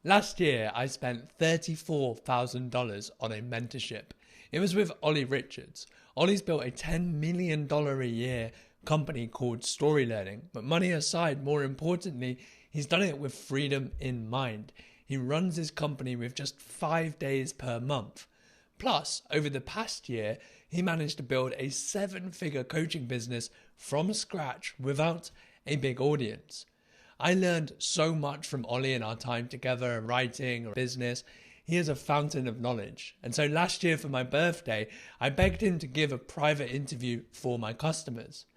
Last year, I spent $34,000 on a mentorship. It was with Ollie Richards. Ollie's built a $10 million a year company called Story Learning. But money aside, more importantly, he's done it with freedom in mind. He runs his company with just 5 days per month. Plus, over the past year, he managed to build a seven-figure coaching business from scratch without a big audience. I learned so much from Ollie in our time together, writing, business. He is a fountain of knowledge. And so last year for my birthday, I begged him to give a private interview for my customers.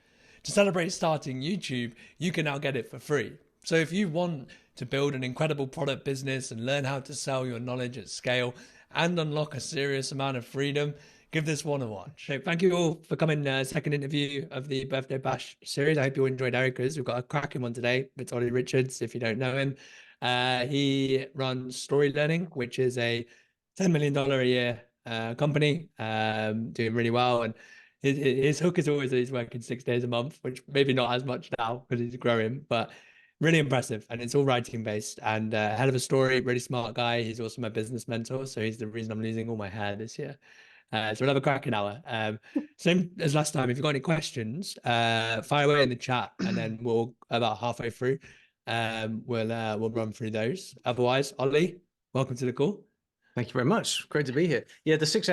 To celebrate starting YouTube, you can now get it for free. So if you want to build an incredible product business and learn how to sell your knowledge at scale and unlock a serious amount of freedom, give this one a watch. So thank you all for coming. Second interview of the Birthday Bash series. I hope you all enjoyed Erica's. We've got a cracking one today. It's Ollie Richards, if you don't know him. He runs Story Learning, which is a $10 million a year company, doing really well. And his hook is always that he's working 6 days a month, which maybe not as much now because he's growing, but really impressive. And it's all writing based and hell of a story. Really smart guy. He's also my business mentor. So he's the reason I'm losing all my hair this year. So we'll have a cracking hour. Same as last time. If you've got any questions, fire away in the chat, and then we'll about halfway through. We'll run through those. Otherwise, Ollie, welcome to the call. Thank you very much. Great to be here. Yeah, the 6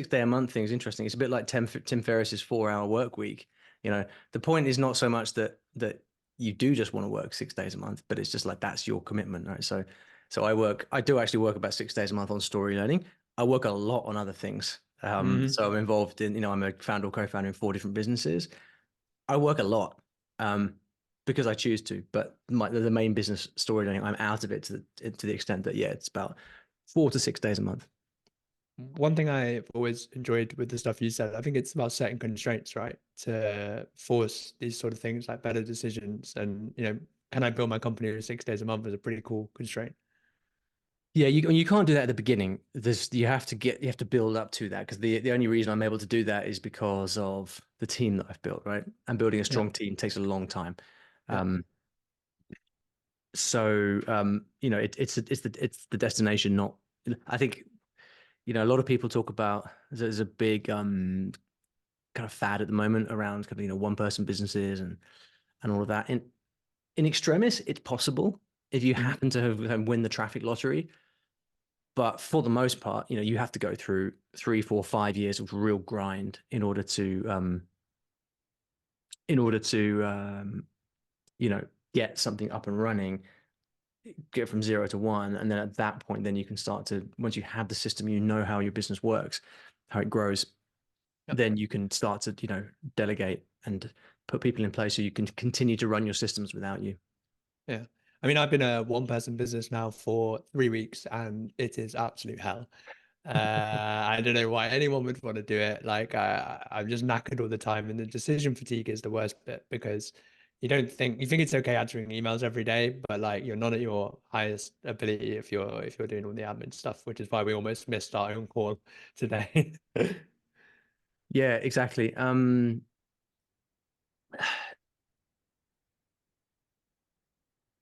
day a month thing is interesting. It's a bit like Tim Ferriss's 4-hour work week. You know, the point is not so much that you do just want to work 6 days a month, but it's just like that's your commitment, right? So I do actually work about 6 days a month on story learning. I work a lot on other things. So I'm involved in, I'm a founder or co-founder in 4 different businesses. I work a lot because I choose to, but the main business story learning, I'm out of it to the extent that, yeah, it's about 4 to 6 days a month. One thing I've always enjoyed with the stuff you said, I think it's about setting constraints, right? To force these sort of things like better decisions. And, can I build my company in 6 days a month is a pretty cool constraint. Yeah, you can't do that at the beginning. You have to build up to that, because the only reason I'm able to do that is because of the team that I've built, right? And building a strong team takes a long time. Yeah. It's the destination, not. I think, a lot of people talk about there's a big kind of fad at the moment around kind of one person businesses and all of that. In extremis, it's possible if you happen to have win the traffic lottery. But for the most part, you have to go through 3, 4, 5 years of real grind in order to get something up and running, get from 0 to 1. And then at that point, then you can start to, once you have the system, how your business works, how it grows, then you can start to, delegate and put people in place so you can continue to run your systems without you. Yeah. I mean, I've been a one-person business now for 3 weeks and it is absolute hell. I don't know why anyone would want to do it. Like, I'm just knackered all the time, and the decision fatigue is the worst bit because you think it's okay answering emails every day, but like you're not at your highest ability if you're doing all the admin stuff, which is why we almost missed our own call today. Yeah, exactly.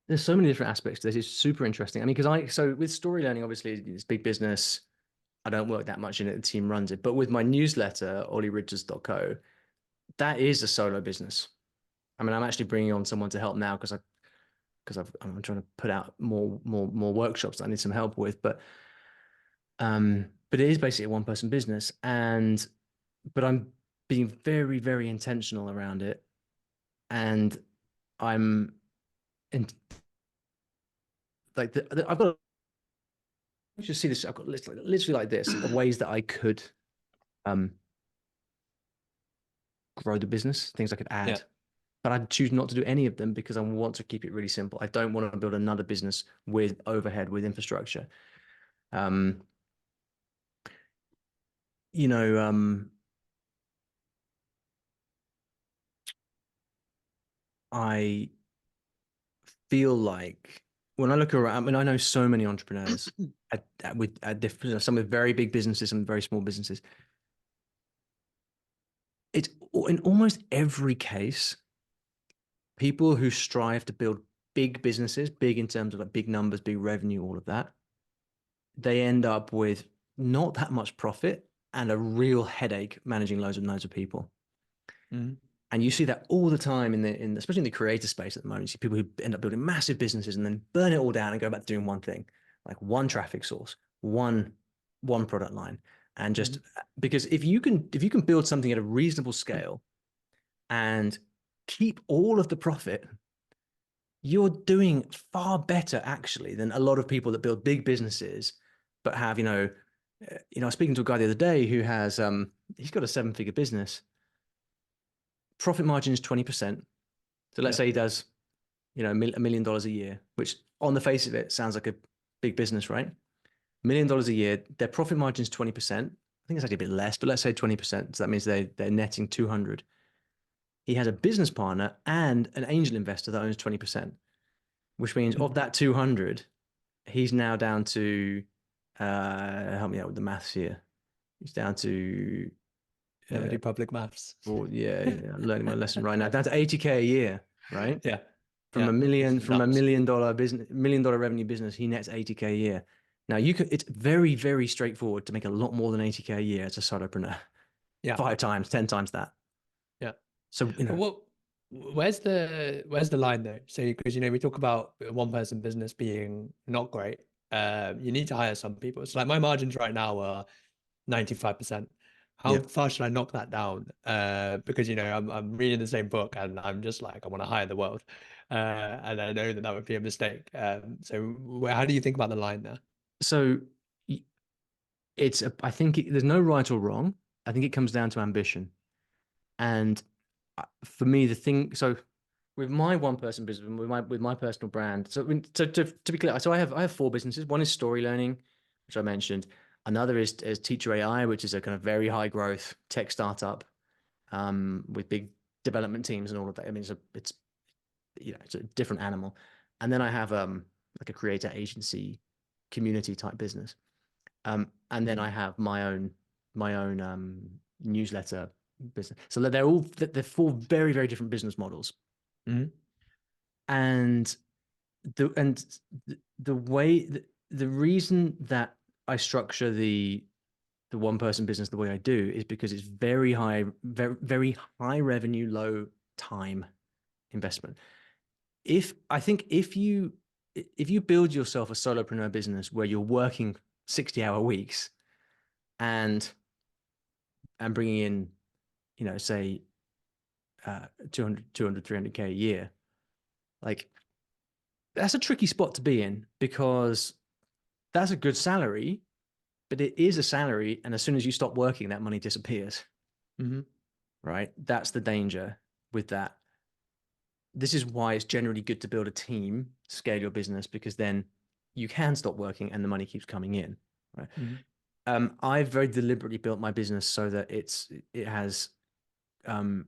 There's so many different aspects to this. It's super interesting. I mean, so with story learning, obviously it's big business. I don't work that much in it. The team runs it. But with my newsletter, ollyrichards.co, that is a solo business. I mean, I'm actually bringing on someone to help now because I'm trying to put out more workshops that I need some help with. But it is basically a one-person business, but I'm being very, very intentional around it, and I'm like I've got. You should see this. I've got literally like this of ways that I could grow the business, things I could add. Yeah. But I choose not to do any of them because I want to keep it really simple. I don't want to build another business with overhead, with infrastructure. I feel like when I look around, I mean, I know so many entrepreneurs at different, some with very big businesses, some very small businesses. It's in almost every case, people who strive to build big businesses, big in terms of like big numbers, big revenue, all of that, they end up with not that much profit and a real headache managing loads and loads of people. Mm-hmm. And you see that all the time especially in the creator space at the moment. You see people who end up building massive businesses and then burn it all down and go back to doing one thing, like one traffic source, one product line. And just because if you can build something at a reasonable scale and keep all of the profit, you're doing far better actually than a lot of people that build big businesses but have, I was speaking to a guy the other day who has he's got a 7-figure business. Profit margin is 20%. So let's say he does, $1 million a year, which on the face of it sounds like a big business, right? $1 million a year, their profit margin is 20%. I think it's actually a bit less, but let's say 20%. So that means they're netting 200. He has a business partner and an angel investor that owns 20%, which means of that 200, he's now down to, help me out with the maths here. He's down to, Never do public maths. well, yeah, I'm learning my lesson right now. Down to 80K a year, right? Yeah. From $1 million business, $1 million revenue business, he nets 80K a year. Now it's very, very straightforward to make a lot more than 80K a year as a solopreneur. Yeah. 5 times, 10 times that. Yeah. So, where's the line though? So, because, we talk about one person business being not great. You need to hire some people. So like my margins right now are 95%. How far should I knock that down? Because, I'm reading the same book and I'm just like, I want to hire the world. And I know that would be a mistake. So how do you think about the line there? So I think there's no right or wrong. I think it comes down to ambition. And for me, so with my one person business, with my personal brand. So to be clear, so I have 4 businesses. One is story learning, which I mentioned. Another is Teacher AI, which is a kind of very high growth tech startup with big development teams and all of that. I mean, it's a different animal. And then I have like a creator agency community type business. And then I have my own newsletter business. So they're 4 very, very different business models. Mm-hmm. And the way the reason that I structure the one person business the way I do is because it's very high, very, very high revenue, low time investment. If you build yourself a solopreneur business where you're working 60-hour weeks and bringing in, say 200, 300K a year, like that's a tricky spot to be in because that's a good salary, but it is a salary. And as soon as you stop working, that money disappears. Mm-hmm. Right? That's the danger with that. This is why it's generally good to build a team, scale your business, because then you can stop working and the money keeps coming in. Right? Mm-hmm. I've very deliberately built my business so that it has, I'm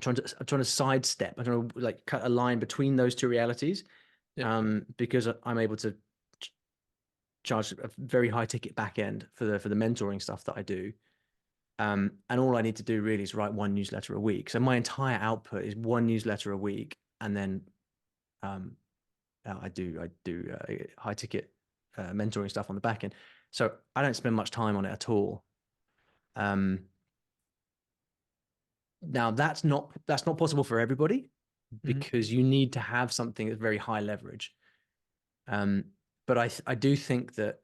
trying to sidestep. I'm trying to like cut a line between those 2 realities, because I'm able to charge a very high ticket back end for the mentoring stuff that I do. And all I need to do really is write 1 newsletter a week. So my entire output is 1 newsletter a week, and then I do high ticket mentoring stuff on the back end. So I don't spend much time on it at all. Now that's not possible for everybody because you need to have something that's very high leverage. But I do think that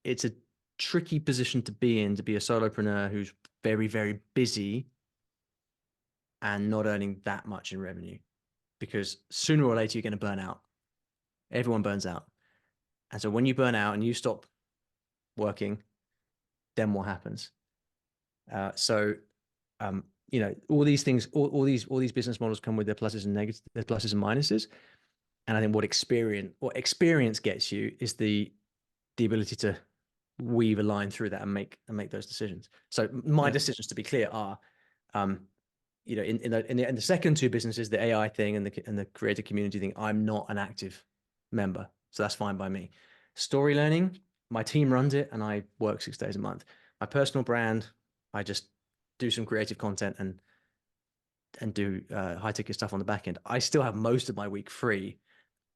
it's a tricky position to be in, to be a solopreneur who's very, very busy and not earning that much in revenue, because sooner or later you're going to burn out. Everyone burns out. And so when you burn out and you stop working, then what happens? All these things, all these business models come with their pluses and negatives, their pluses and minuses. And I think what experience gets you is the ability to weave a line through that and make those decisions. So my decisions, to be clear, are, in the second 2 businesses, the AI thing and the creator community thing, I'm not an active member, so that's fine by me. Story learning, my team runs it, and I work 6 days a month. My personal brand, I just do some creative content, and do high ticket stuff on the back end, I still have most of my week free.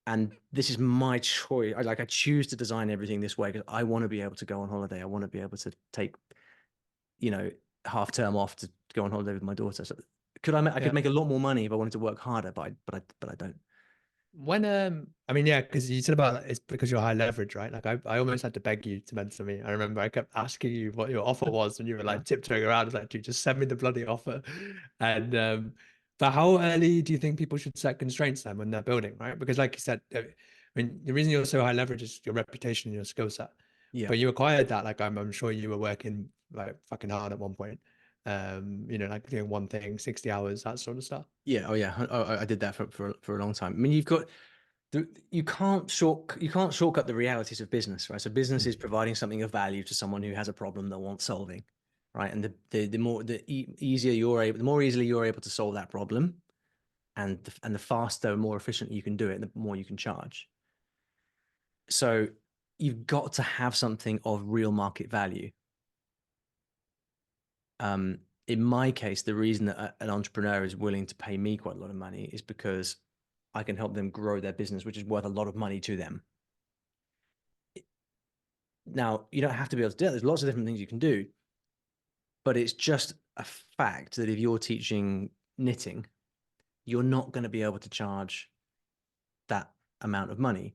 And this is my choice. I choose to design everything this way because I want to be able to go on holiday. I want to be able to take, half term off to go on holiday with my daughter. So I Yeah. could make a lot more money if I wanted to work harder, but I don't. When I mean, yeah, because you said about it's because you're high leverage, right? Like I almost had to beg you to mentor me. I remember I kept asking you what your offer was, and you were Yeah. like tiptoeing around. I was like, dude, just send me the bloody offer. And but how early do you think people should set constraints then when they're building, right? Because like you said, I mean, the reason you're so high leverage is your reputation and your skill set. Yeah. But you acquired that, like I'm sure you were working like fucking hard at one point. Like doing one thing, 60 hours, that sort of stuff. Yeah. Oh yeah. I did that for a long time. I mean, you can't shortcut the realities of business, right? So business is providing something of value to someone who has a problem that wants solving, right? And the more easily you're able to solve that problem, and the faster and more efficiently you can do it, the more you can charge. So you've got to have something of real market value. In my case, the reason that an entrepreneur is willing to pay me quite a lot of money is because I can help them grow their business, which is worth a lot of money to them. Now, you don't have to be able to do that. There's lots of different things you can do, but it's just a fact that if you're teaching knitting, you're not going to be able to charge that amount of money.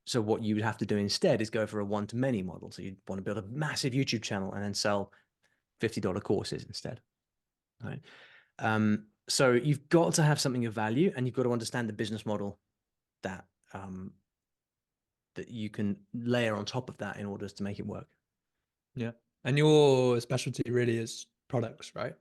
So what you would have to do instead is go for a one-to-many model. So you'd want to build a massive YouTube channel and then sell $50 courses instead, right? So you've got to have something of value, and you've got to understand the business model that that you can layer on top of that in order to make it work. Yeah. And your specialty really is products, right?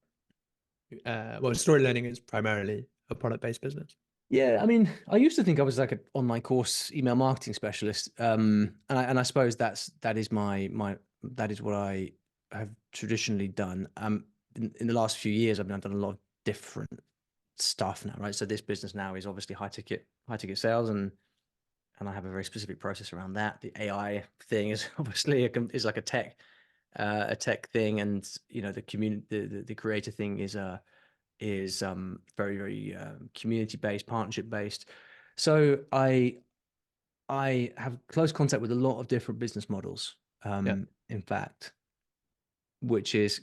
Well, story learning is primarily a product-based business. Yeah, I mean, I used to think I was like an online course email marketing specialist, and I suppose that is that is what I have traditionally done. In the last few years, I've done a lot of different stuff now, right? So this business now is obviously high ticket sales, and I have a very specific process around that. The AI thing is obviously is like a tech thing, and the community, the creator thing is very very community based, partnership based. So I have close contact with a lot of different business models. Yeah. In fact, which is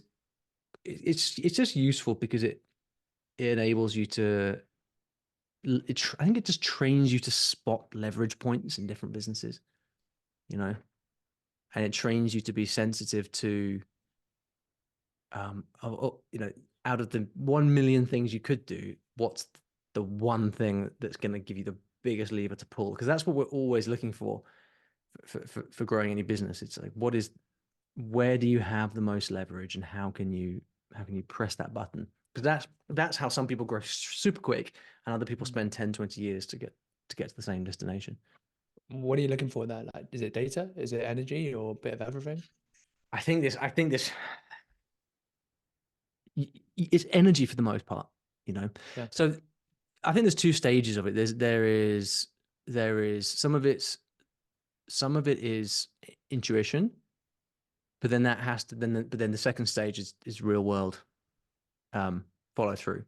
it's just useful because it enables you to. I think it just trains you to spot leverage points in different businesses, and it trains you to be sensitive to, out of the 1 million things you could do, what's the one thing that's going to give you the biggest lever to pull? Because that's what we're always looking for growing any business. It's like, where do you have the most leverage, and how can you press that button? Because that's how some people grow super quick, and other people spend 10, 20 years to get to the same destination. What are you looking for there? Like, is it data? Is it energy, or a bit of everything? I think this it's energy for the most part, Yeah. So I think there's two stages of it. There is some of it is intuition, but then that has to but then the second stage is real world follow through.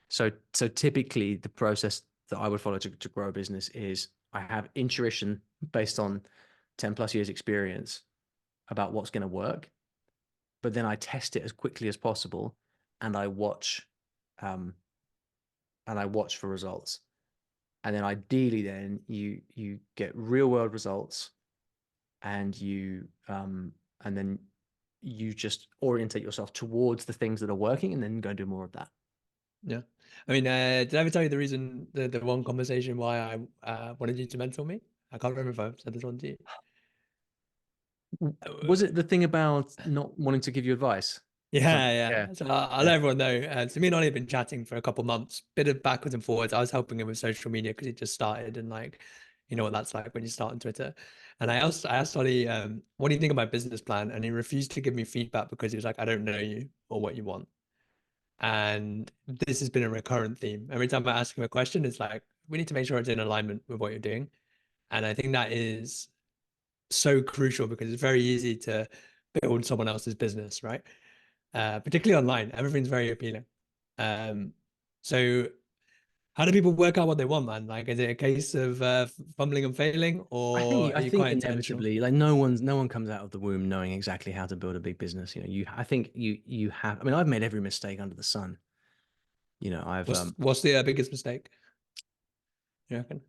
So typically the process that I would follow to grow a business is I have intuition based on 10 plus years experience about what's going to work, but then I test it as quickly as possible, and I watch um, for results. And then ideally then you get real world results, and and then you just orientate yourself towards the things that are working, and then go do more of that. Yeah. I mean, did I ever tell you the reason, the one conversation why I wanted you to mentor me? I can't remember if I've said this one to you. Was it the thing about not wanting to give you advice or something? Yeah, Yeah, yeah. So I'll yeah, let everyone know. So me and Ollie have been chatting for a couple months, bit of backwards and forwards. I was helping him with social media because he just started, and like, you know what that's like when you start on Twitter. And I asked Ollie, what do you think of my business plan? And he refused to give me feedback because he was like, I don't know you or what you want. And this has been a recurrent theme. Every time I ask him a question, it's like, we need to make sure it's in alignment with what you're doing. And I think that is so crucial because it's very easy to build someone else's business, right? Particularly online, everything's very appealing. So how do people work out what they want, man? Like, is it a case of fumbling and failing, or are I you think quite intentional? inevitably, like no one comes out of the womb knowing exactly how to build a big business. I think you have. I mean, I've made every mistake under the sun. I've What's the biggest mistake, you reckon?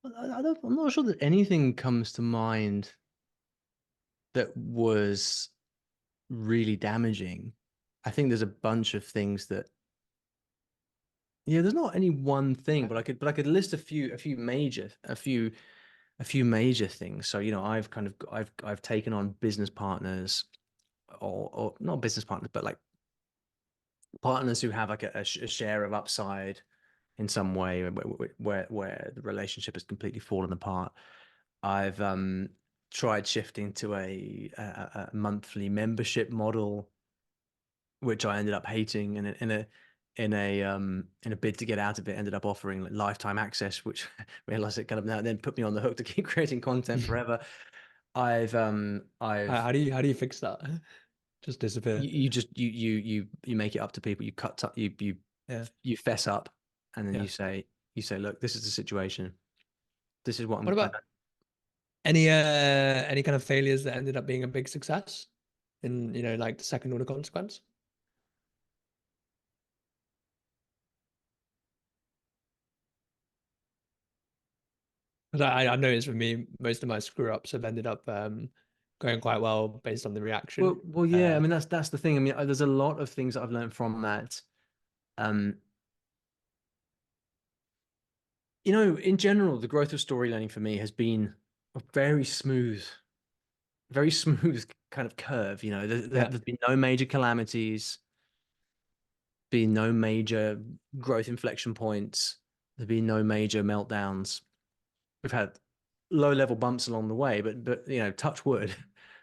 I'm not sure that anything comes to mind that was really damaging. I think there's a bunch of things that, yeah, there's not any one thing, Okay. but I could list a few major things. So, I've taken on business partners, or not business partners, but like partners who have like a share of upside in some way, where the relationship has completely fallen apart. I've tried shifting to a monthly membership model, which I ended up hating, and in a bid to get out of it, ended up offering like lifetime access, which realized it kind of now then put me on the hook to keep creating content forever. I've How do you fix that? Just disappear. you just you make it up to people. You Yeah. you fess up, and then Yeah. you say, look, this is the situation. This is what What about any kind of failures that ended up being a big success in, like the second order consequence? Because I noticed for me, most of my screw ups have ended up going quite well based on the reaction. well, yeah. I mean, that's the thing. I mean, there's a lot of things that I've learned from that. Um, in general, the growth of story learning for me has been a very smooth kind of curve. Yeah. There's been no major calamities, been no major growth inflection points, there's been no major meltdowns. We've had low level bumps along the way, but touch wood.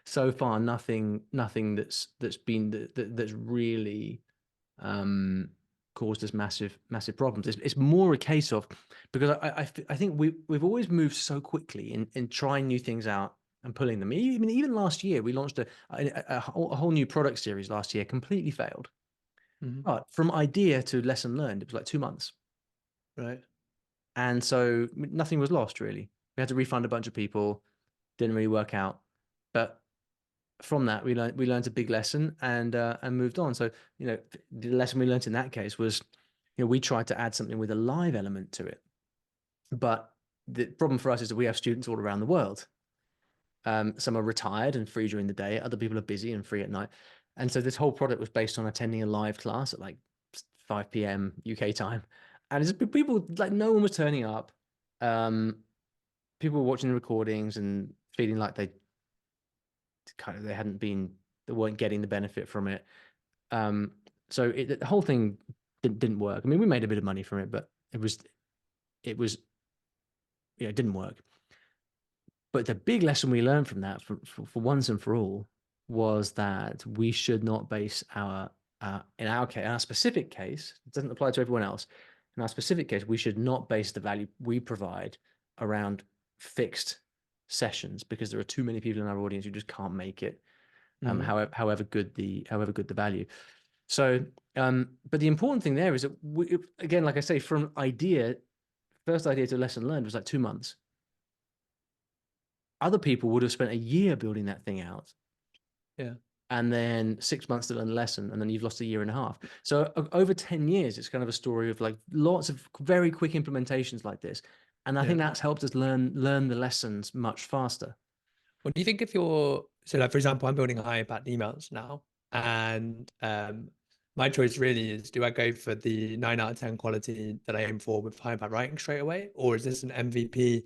So far, nothing that's really um, caused us massive problems. It's more a case of, because I think we've always moved so quickly in trying new things out and pulling them. I mean, even last year we launched a whole new product series last year, completely failed. Hmm. But from idea to lesson learned, it was like 2 months, Right. and so nothing was lost really. We had to refund a bunch of people, didn't really work out, but from that we learned a big lesson and moved on. So the lesson we learned in that case was, we tried to add something with a live element to it, but the problem for us is that we have students all around the world. Some are retired and free during the day, other people are busy and free at night, and so this whole product was based on attending a live class at like 5 p.m. UK time, and it's just people, like, no one was turning up. um People were watching the recordings and feeling like they hadn't been, they weren't getting the benefit from it. Um, so the whole thing didn't work. I mean, we made a bit of money from it, but it was it didn't work. But the big lesson we learned from that, for once and for all, was that we should not base in our case, in our specific case, it doesn't apply to everyone else. In our specific case, we should not base the value we provide around fixed sessions, because there are too many people in our audience who just can't make it. Hmm. However good the value. So, but the important thing there is that again, like I say, from first idea to lesson learned was like 2 months. Other people would have spent a year building that thing out, Yeah. and then 6 months to learn a lesson, and then you've lost a year and a half. So over 10 years, it's kind of a story of like lots of very quick implementations like this. And I Yeah. think that's helped us learn the lessons much faster. What do you think if you're so like for example, I'm building high impact emails now, and my choice really is, do I go for the 9 out of 10 quality that I aim for with high impact writing straight away, or is this an MVP,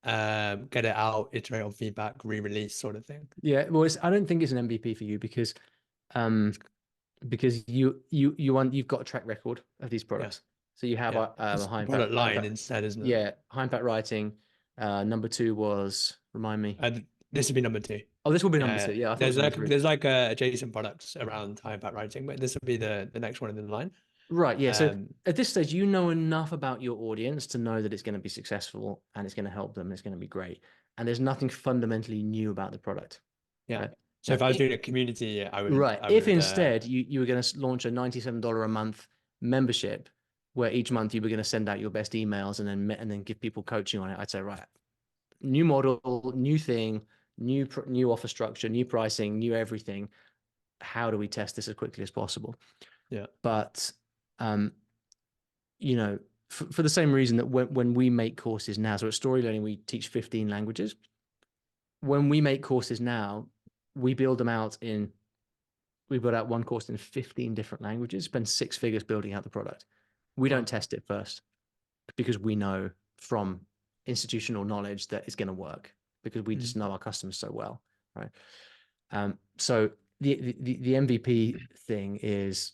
get it out, iterate on feedback, re-release sort of thing? Yeah, well, I don't think it's an MVP for you, um, because you've got a track record of these Yeah. products. So you have Yeah. a It's the product high line impact, instead, isn't it? yeah, high impact writing. Number two was, remind me. This would be number two. Oh, this will be number Yeah. two. Yeah, I thought it was There's number like three. there's like adjacent products around high impact writing, but this would be the next one in the line. Right, yeah. So Um, at this stage, you know enough about your audience to know that it's going to be successful and it's going to help them and it's going to be great. And there's nothing fundamentally new about the product, yeah. right? So if I was doing a community, I would, right. If uh, instead you were going to launch a $97 a month membership where each month you were going to send out your best emails and then give people coaching on it, I'd say, right, new model, new thing, new offer structure, new pricing, new everything. How do we test this as quickly as possible? yeah, But you know, for the same reason that when we make courses now, so at Story Learning we teach 15 languages. When we make courses now, we build them out in we build out one course in 15 different languages, spend 6 figures building out the product. We don't wow. test it first because we know from institutional knowledge that it's going to work because we just know our customers so well, right? So the MVP thing is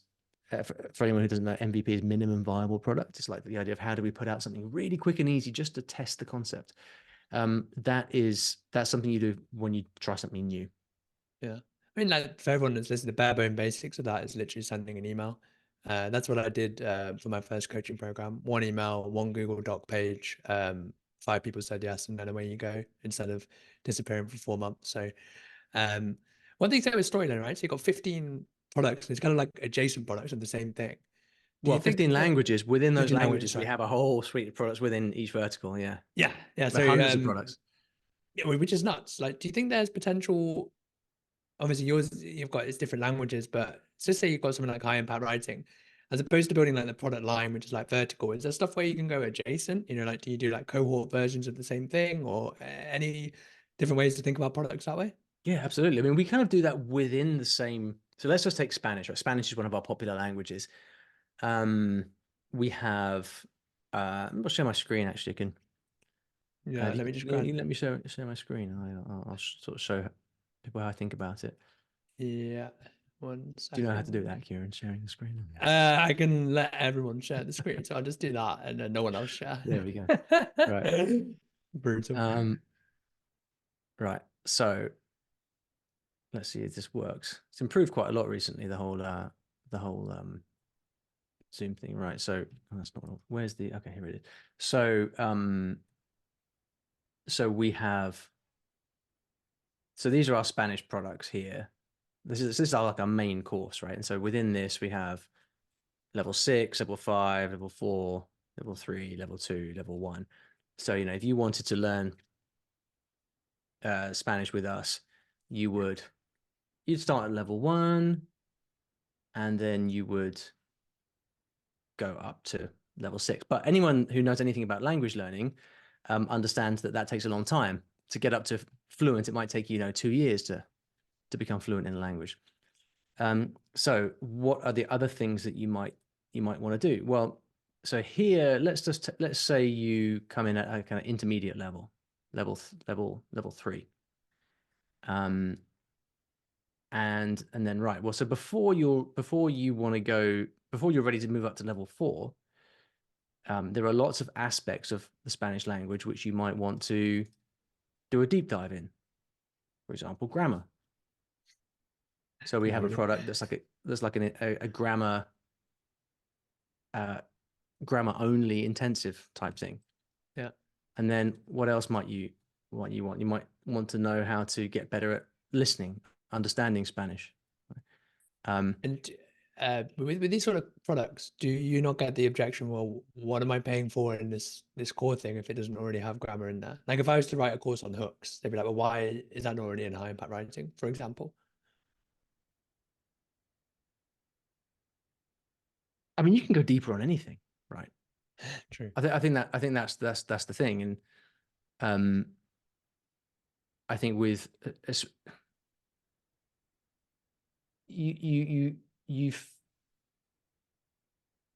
for anyone who doesn't know, MVP is minimum viable product. It's like the idea of how do we put out something really quick and easy just to test the concept. That's something you do when you try something new. Yeah. I mean, like for everyone that's listening, the bare bone basics of that is literally sending an email. That's what I did for my first coaching program. One email, one Google Doc page. 5 people said yes, and then away you go instead of disappearing for 4 months. So, one thing to say with Storyline, right? So you've got 15 products, and it's kind of like adjacent products of the same thing. Do Well, you 15 think that languages. Within those 15 languages, languages, we right? have a whole suite of products within each vertical. Yeah. Yeah, yeah. But So, hundreds of products. yeah, which is nuts. Like, do you think there's potential? Obviously yours you've got it's different languages, but let's just say you've got something like high impact writing, as opposed to building like the product line, which is like vertical. Is there stuff where you can go adjacent? Like do you do like cohort versions of the same thing, or any different ways to think about products that way? Yeah, absolutely. I mean, we kind of do that within the same. So let's just take Spanish. Right? Spanish is one of our popular languages. Um, we have. I'm gonna share my screen actually. Can Yeah, let me just you grab. let me share my screen? I'll sort of show people how I think about it. Yeah, one Do you know how to do second. that, Kieran? Sharing the screen. I can let everyone share the screen, so I'll just do that, and then no one else share. There we go. Right. Brutal. Right. So let's see if this works. It's improved quite a lot recently. The whole Zoom thing. Right. So that's not. Where's the? Okay, here it is. So we have. So these are our Spanish products here. This is our, like our main course, right? And so within this we have level 6, level 5, level 4, level 3, level 2, level 1. So if you wanted to learn Spanish with us, you'd start at level 1, and then you would go up to level 6. But anyone who knows anything about language learning understands that takes a long time to get up to fluent. It might take 2 years to become fluent in a language. So what are the other things that you might want to do? Well, so here let's say you come in at a kind of intermediate level 3. And then right. Well, so before you're ready to move up to level 4, there are lots of aspects of the Spanish language which you might want to do a deep dive in. For example, grammar. So we Yeah, have a really. product that's like a grammar grammar only intensive type thing. Yeah. And then what else might you want? You might want to know how to get better at listening, understanding Spanish. And with these sort of products, do you not get the objection? Well, what am I paying for in this core thing if it doesn't already have grammar in there? Like if I was to write a course on hooks, they'd be like, well, why is that not already in high impact writing, for example? I mean, you can go deeper on anything, right? True. I think that's the thing, and I think with you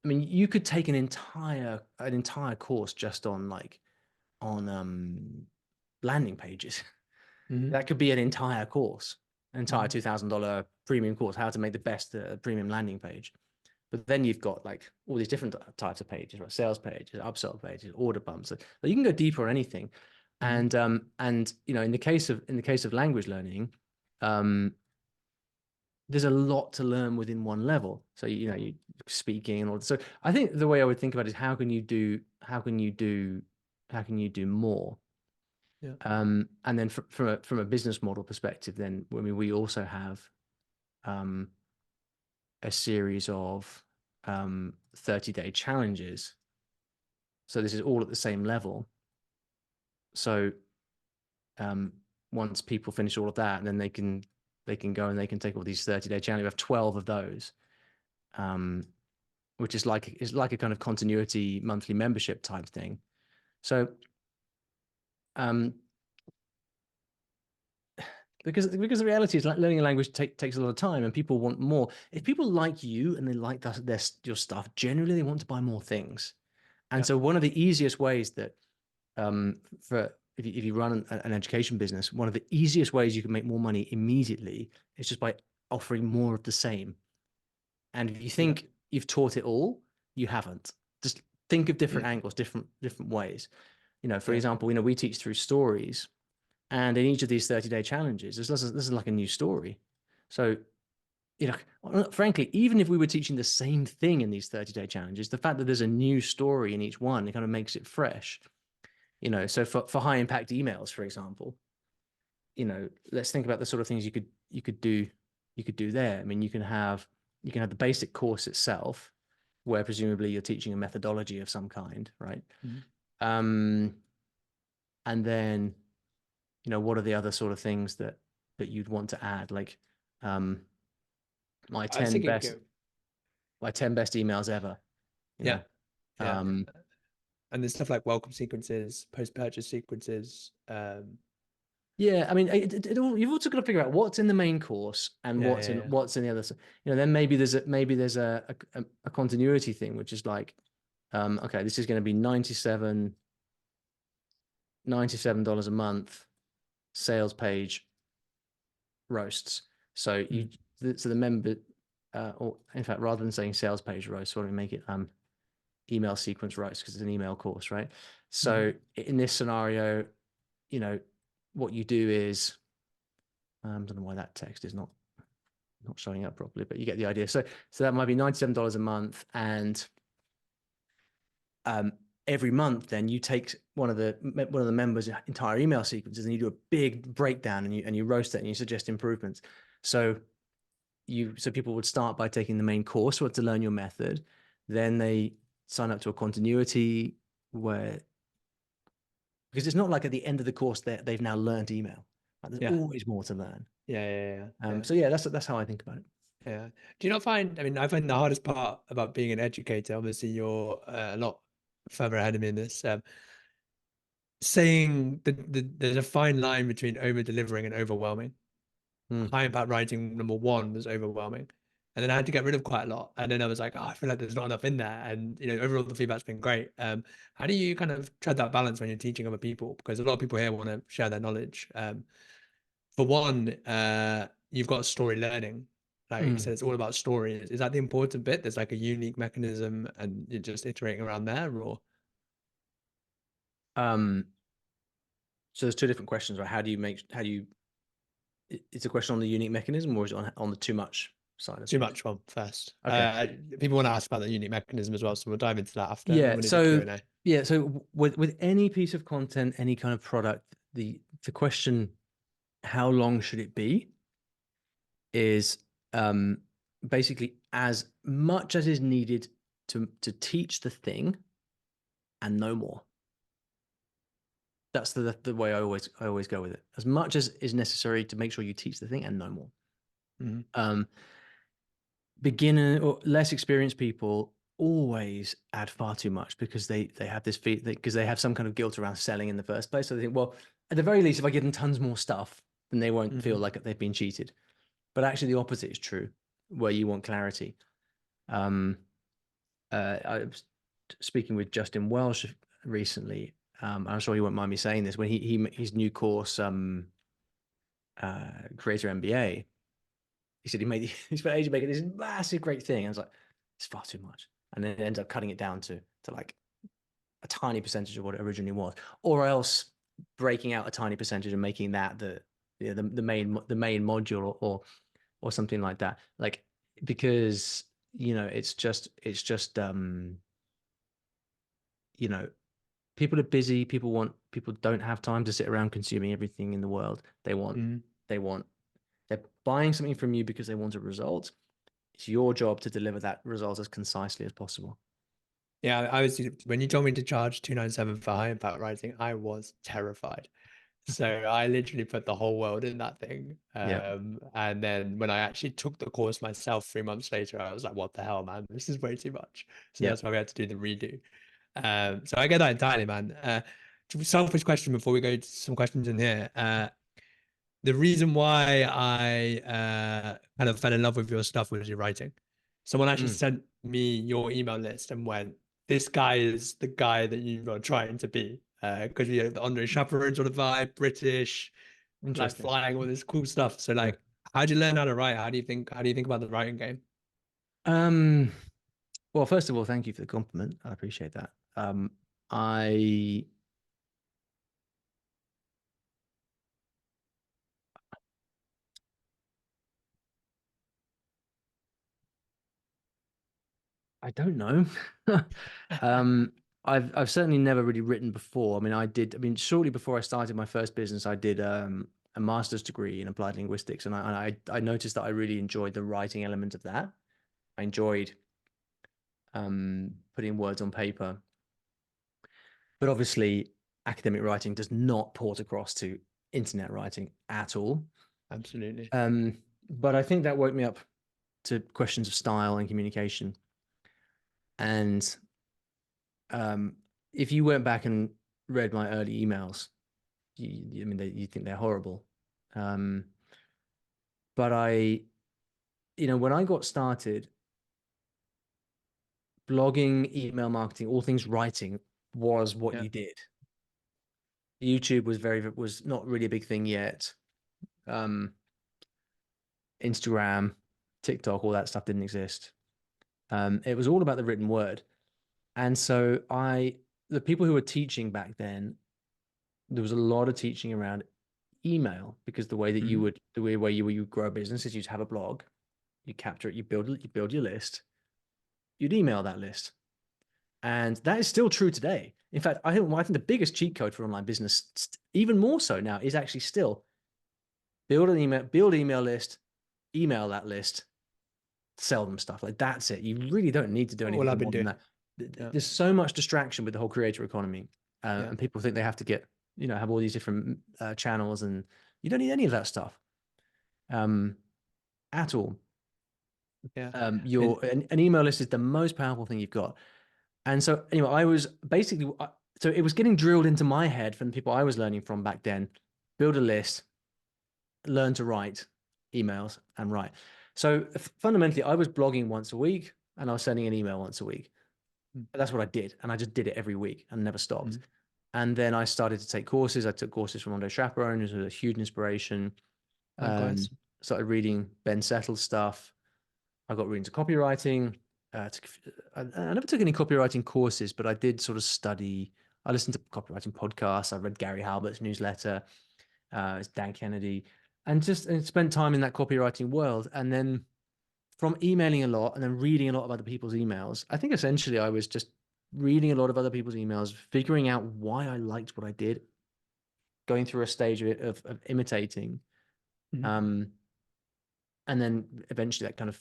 I mean, you could take an entire course just on landing pages. Mm-hmm. That could be an entire course, an entire Mm-hmm. $2,000 premium course, how to make the best premium landing page. But then you've got like all these different types of pages, right? Sales pages, upsell pages, order bumps. So you can go deeper on anything. Mm-hmm. And in the case of language learning, there's a lot to learn within one level. So you speaking and all. So I think the way I would think about it is how can you do more? Yeah. And then from a business model perspective, then I mean, we also have um, a series of 30-day challenges. So this is all at the same level. So um, once people finish all of that, then they can go and they can take all these 30-day challenges. We have 12 of those, which is like a kind of continuity monthly membership type thing. So um, because the reality is, like, learning a language takes a lot of time, and people want more. If people like you and they like your stuff, generally they want to buy more things. And Yeah. so one of the easiest ways that for if you run an education business, one of the easiest ways you can make more money immediately is just by offering more of the same. And if you Yeah. think you've taught it all, you haven't. Just think of different Mm. angles, different ways. For Yeah. example, we teach through stories, and in each of these 30-day challenges, this is like a new story. So, frankly, even if we were teaching the same thing in these 30-day challenges, the fact that there's a new story in each one, it kind of makes it fresh. So for high impact emails, for example, let's think about the sort of things you could do there. I mean, you can have the basic course itself, where presumably you're teaching a methodology of some kind, right? Mm. Um, and then, what are the other sort of things that you'd want to add? Like, um, my I was 10 thinking, best my 10 best emails ever, you yeah, know. yeah. Um, And there's stuff like welcome sequences, post-purchase sequences. yeah, I mean, you've also got to figure out what's in the main course and Yeah, yeah, what's in the other. Then maybe there's a continuity thing, which is like, okay, this is going to be $97 a month sales page roasts. So yeah. Mm. the member, or in fact, rather than saying sales page roasts, why don't we make it email sequence roasts, because it's an email course, right? Mhm. So in this scenario, you know, what you do is, I don't know why that text is not showing up properly, but you get the idea. So that might be $97 a month, and um, every month, then you take one of the members' entire email sequences and you do a big breakdown, and you roast it and you suggest improvements. So people would start by taking the main course, or to learn your method. Then they sign up to a continuity, where, because it's not like at the end of the course they've now learned email. Like, there's Yeah, always more to learn. yeah, yeah, yeah, yeah. So yeah, that's how I think about it. Yeah. Do you not find, I mean, I find the hardest part about being an educator, obviously you're a lot further ahead of me in this, saying that there's a fine line between over delivering and overwhelming. Hmm. High impact writing number one was overwhelming. And then I had to get rid of quite a lot. And then I was like, oh, I feel like there's not enough in there. And, overall the feedback's been great. How do you kind of tread that balance when you're teaching other people? Because a lot of people here want to share their knowledge. For one, you've got story learning. Like you said, Hmm. it's all about stories. Is that the important bit? There's like a unique mechanism and you're just iterating around there, or Um, so there's two different questions, right? How do you, it's a question on the unique mechanism, or is it on the too much side of too things? much one first. Okay. People want to ask about the unique mechanism as well, so we'll dive into that after, and then Yeah. we'll do the So Q&A. yeah. So with any piece of content, any kind of product, the question, how long should it be, is basically as much as is needed to teach the thing, and no more. That's the way I always go with it. As much as is necessary to make sure you teach the thing, and no more. Mhm. Um, Beginner or less experienced people always add far too much, because they have this feat, because they have some kind of guilt around selling in the first place. So they think, well, at the very least, if I give them tons more stuff, then they won't feel Mhm. like they've been cheated. But actually, the opposite is true, where you want clarity. Um, I was speaking with Justin Welsh recently. I'm sure he won't mind me saying this. When his new course, Creator MBA, he said he spent ages making this massive great thing. I was like, it's far too much, and then it ends up cutting it down to like a tiny percentage of what it originally was, or else breaking out a tiny percentage and making that the main module, or something like that. Like, because it's just you know People are busy. People don't have time to sit around consuming everything in the world. Mm. They want, they're buying something from you because they want a result. It's your job to deliver that result as concisely as possible. Yeah, I was when you told me to charge 297 for high impact writing, I was terrified. So I literally put the whole world in that thing. Yeah. And then when I actually took the course myself 3 months later, I was like, what the hell, man? This is way too much. So Yeah. that's why we had to do the redo. So I get that entirely, man. Selfish question before we go to some questions in here. The reason why I kind of fell in love with your stuff was your writing. Someone actually Mm, sent me your email list and went, "This guy is the guy that you are trying to be." Because you're the Andre Chaperone sort of vibe, British, like interesting. flying, all this cool stuff. So, Yeah. like, how'd you learn how to write? How do you think? How do you think about the writing game? Um, well, first of all, thank you for the compliment. I appreciate that. I I don't know. Um, I've certainly never really written before. I mean, I mean, shortly before I started my first business, I did a master's degree in applied linguistics, and I noticed that I really enjoyed the writing element of that. I enjoyed putting words on paper, but obviously, academic writing does not port across to internet writing at all. Absolutely. But I think that woke me up to questions of style and communication. And um, if you went back and read my early emails, I mean, you think they're horrible. Um, but when I got started, blogging, email marketing, all things writing was what Yeah. you did. YouTube was not really a big thing yet. Um, Instagram, TikTok, all that stuff didn't exist. It was all about the written word. And so the people who were teaching back then, there was a lot of teaching around email because Mhm. the way you would grow a business is you'd have a blog, you capture it, you build your list, you'd email that list. And that is still true today. In fact, I think the biggest cheat code for online business, even more so now, is actually still build email list, email that list, sell them stuff. Like that's it. You really don't need to do All I've anything been more than doing. that. Yeah. There's so much distraction with the whole creator economy, Yeah. and people think they have to have all these different channels, and you don't need any of that stuff um, at all. Yeah. And An email list is the most powerful thing you've got. And so anyway, I was basically so it was getting drilled into my head from the people I was learning from back then. Build a list, learn to write emails, and write. So fundamentally, I was blogging once a week, and I was sending an email once a week. mm, That's what I did, and I just did it every week and never stopped. mm, And then I started to take courses. I took courses from Andre Chaperone, who's a huge inspiration. Um, likewise. Started reading Ben Settle's stuff. I got really into copywriting. I never took any copywriting courses, but I did sort of study. I listened to copywriting podcasts. I read Gary Halbert's newsletter. It's Dan Kennedy, and spent time in that copywriting world. And then from emailing a lot and then reading a lot of other people's emails, I think essentially I was just reading a lot of other people's emails, figuring out why I liked what I did, going through a stage of imitating, Mhm. um, and then eventually that kind of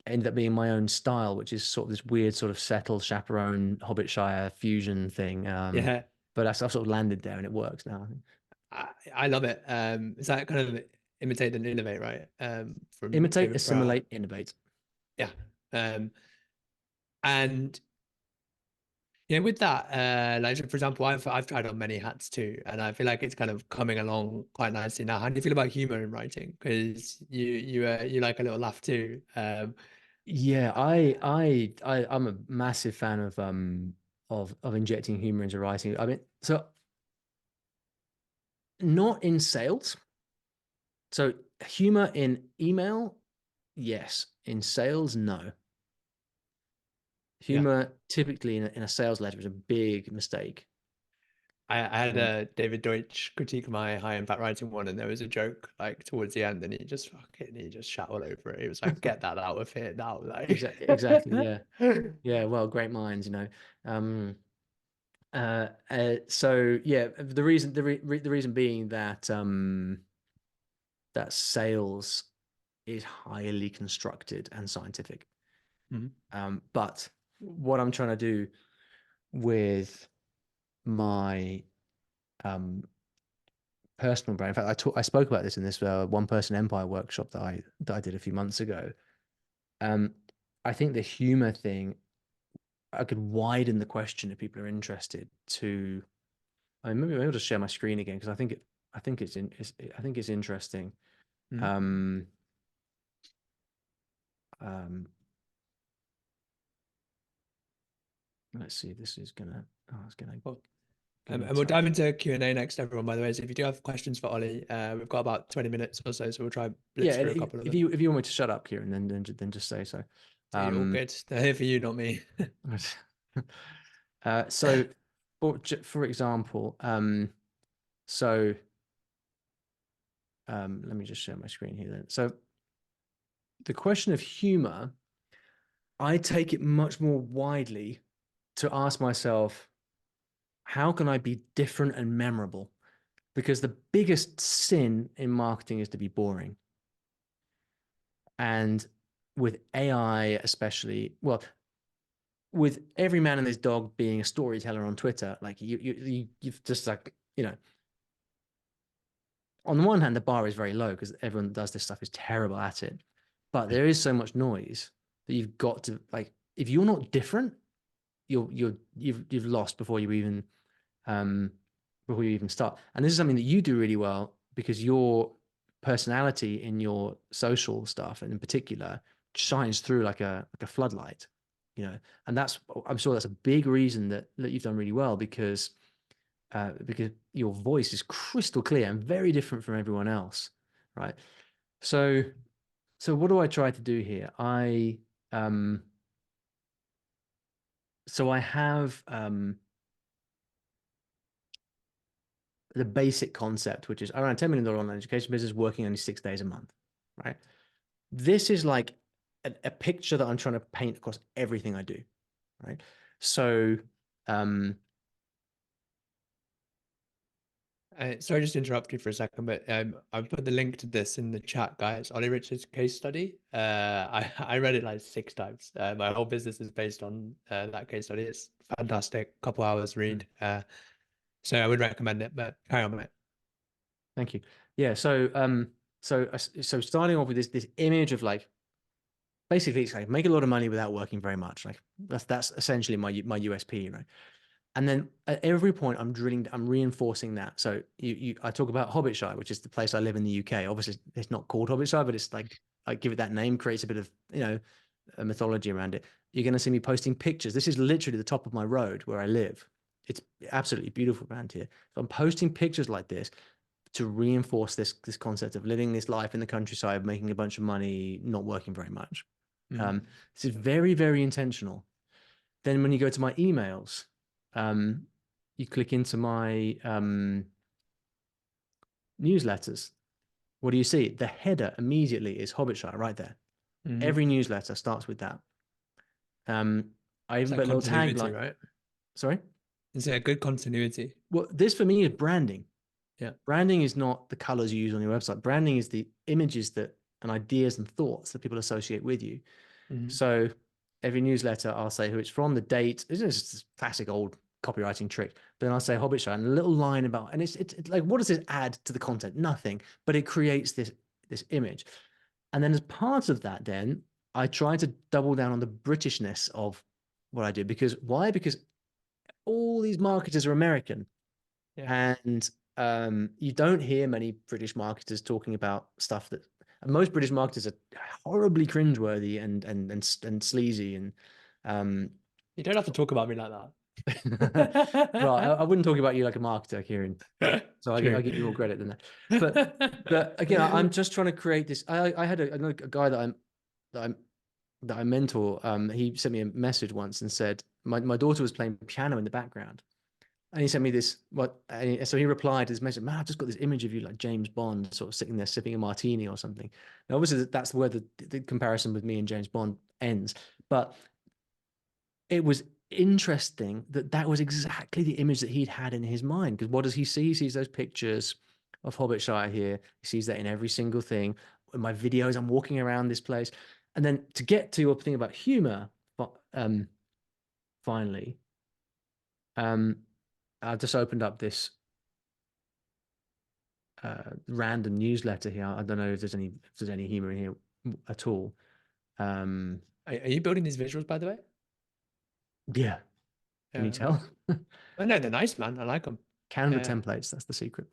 ended up being my own style, which is sort of this weird sort of settle chaperone Hobbitshire fusion thing. Yeah. But I've sort of landed there and it works now. I love it. Is that kind of imitate and innovate, right? From Imitate, David Brower. assimilate, innovate. Yeah. And with that, like for example, I've tried on many hats too, and I feel like it's kind of coming along quite nicely now. How do you feel about humor in writing? Because you like a little laugh too. Yeah, I'm a massive fan of injecting humor into writing. I mean, so not in sales. So humor in email, yes. In sales, no. Yeah. Humor typically in a sales letter is a big mistake. I had Um, a David Deutsch critique my high impact writing one, and there was a joke like towards the end, and he just shot all over it. He was like, "Get that out of here now!" Like, exactly, yeah, yeah. Well, great minds. Um, So yeah, the reason being that that sales is highly constructed and scientific. Mhm. But what I'm trying to do with my personal brand, in fact, I spoke about this in this one person empire workshop that I did a few months ago. I think the humor thing, I could widen the question if people are interested to. Maybe I'll just share my screen again because I think it's interesting. Mhm. Um, um, let's see. This is gonna. Oh, it's gonna Cool. give me And we'll time. dive into Q&A next, everyone, by the way. So if you do have questions for Ollie, we've got about 20 minutes or so, so we'll try and Yeah, blitz through a couple of if them. you want me to shut up, Kieran, then just say so. Hey, all good. They're here for you, not me. So for example, so let me just share my screen here then. So the question of humor, I take it much more widely to ask myself, how can I be different and memorable? Because the biggest sin in marketing is to be boring. And with AI, especially, well, with every man and his dog being a storyteller on Twitter, like you've just like, on the one hand, the bar is very low because everyone that does this stuff is terrible at it. But there is so much noise that you've got to like, if you're not different, you've lost um before you even start. And this is something that you do really well because your personality in your social stuff and in particular shines through like a floodlight, and that's I'm sure that's a big reason that you've done really well because your voice is crystal clear and very different from everyone else, right? So what do I try to do here? Um I have the basic concept, which is around $10 million online education business working only 6 days a month, right? This is like a picture that I'm trying to paint across everything I do, right? So, Sorry, just to interrupt you for a second, but I put the link to this in the chat, guys. Ollie Richards' case study. I read it like 6 times. My whole business is based on that case study. It's fantastic. Couple hours read. So I would recommend it, but carry on, mate. thank you. Yeah. So starting off with this image of like, basically it's like make a lot of money without working very much. Like that's essentially my USP, right? And then at every point I'm reinforcing that. So I talk about Hobbitshire, which is the place I live in the UK. Obviously, it's not called Hobbitshire, but it's like I give it that name, creates a bit of a mythology around it. You're going to see me posting pictures. This is literally the top of my road where I live. It's absolutely beautiful around here. So I'm posting pictures like this to reinforce this concept of living this life in the countryside, making a bunch of money, not working very much. Mm. This is very, very intentional. Then when you go to my emails, um, you click into my newsletters. What do you see? The header immediately is Hobbitshire right there. Mm. Every newsletter starts with that. I It's even like put a little continuity, tagline. right? Sorry. It's a good continuity. Well, this for me is branding. Yeah. Branding is not the colors you use on your website. Branding is the images that and ideas and thoughts that people associate with you. Mm. So every newsletter, I'll say who it's from, the date. It's just this classic old copywriting trick. But then I'll say Hobbitshire and a little line about, and it's like, what does it add to the content? Nothing, but it creates this image. And then as part of that, then I try to double down on the Britishness of what I do. Because why? Because all these marketers are American. Yeah. And you don't hear many British marketers talking about stuff that most British marketers are horribly cringeworthy and sleazy and um, You don't have to talk about me like well, that. I wouldn't talk about you like a marketer, Kieran. So True. I give you more credit than that. But again, I'm just trying to create this. I had a guy that I'm that I mentor. He sent me a message once and said my daughter was playing piano in the background. And he sent me this, so he replied to this message, man, I've just got this image of you like James Bond sort of sitting there sipping a martini or something. Now, obviously, that's where the comparison with me and James Bond ends. But it was interesting that that was exactly the image that he'd had in his mind. Because what does he see? He sees those pictures of Hobbitshire here. He sees that in every single thing. In my videos, I'm walking around this place. And then to get to your thing about humor, finally, um, I just opened up this random newsletter here. I don't know if there's any humor in here at all. Um, Are you building these visuals, by the way? yeah, can you Yeah, okay. tell? Oh, no, they're nice, man. I like them. Canva Yeah. templates, that's the secret.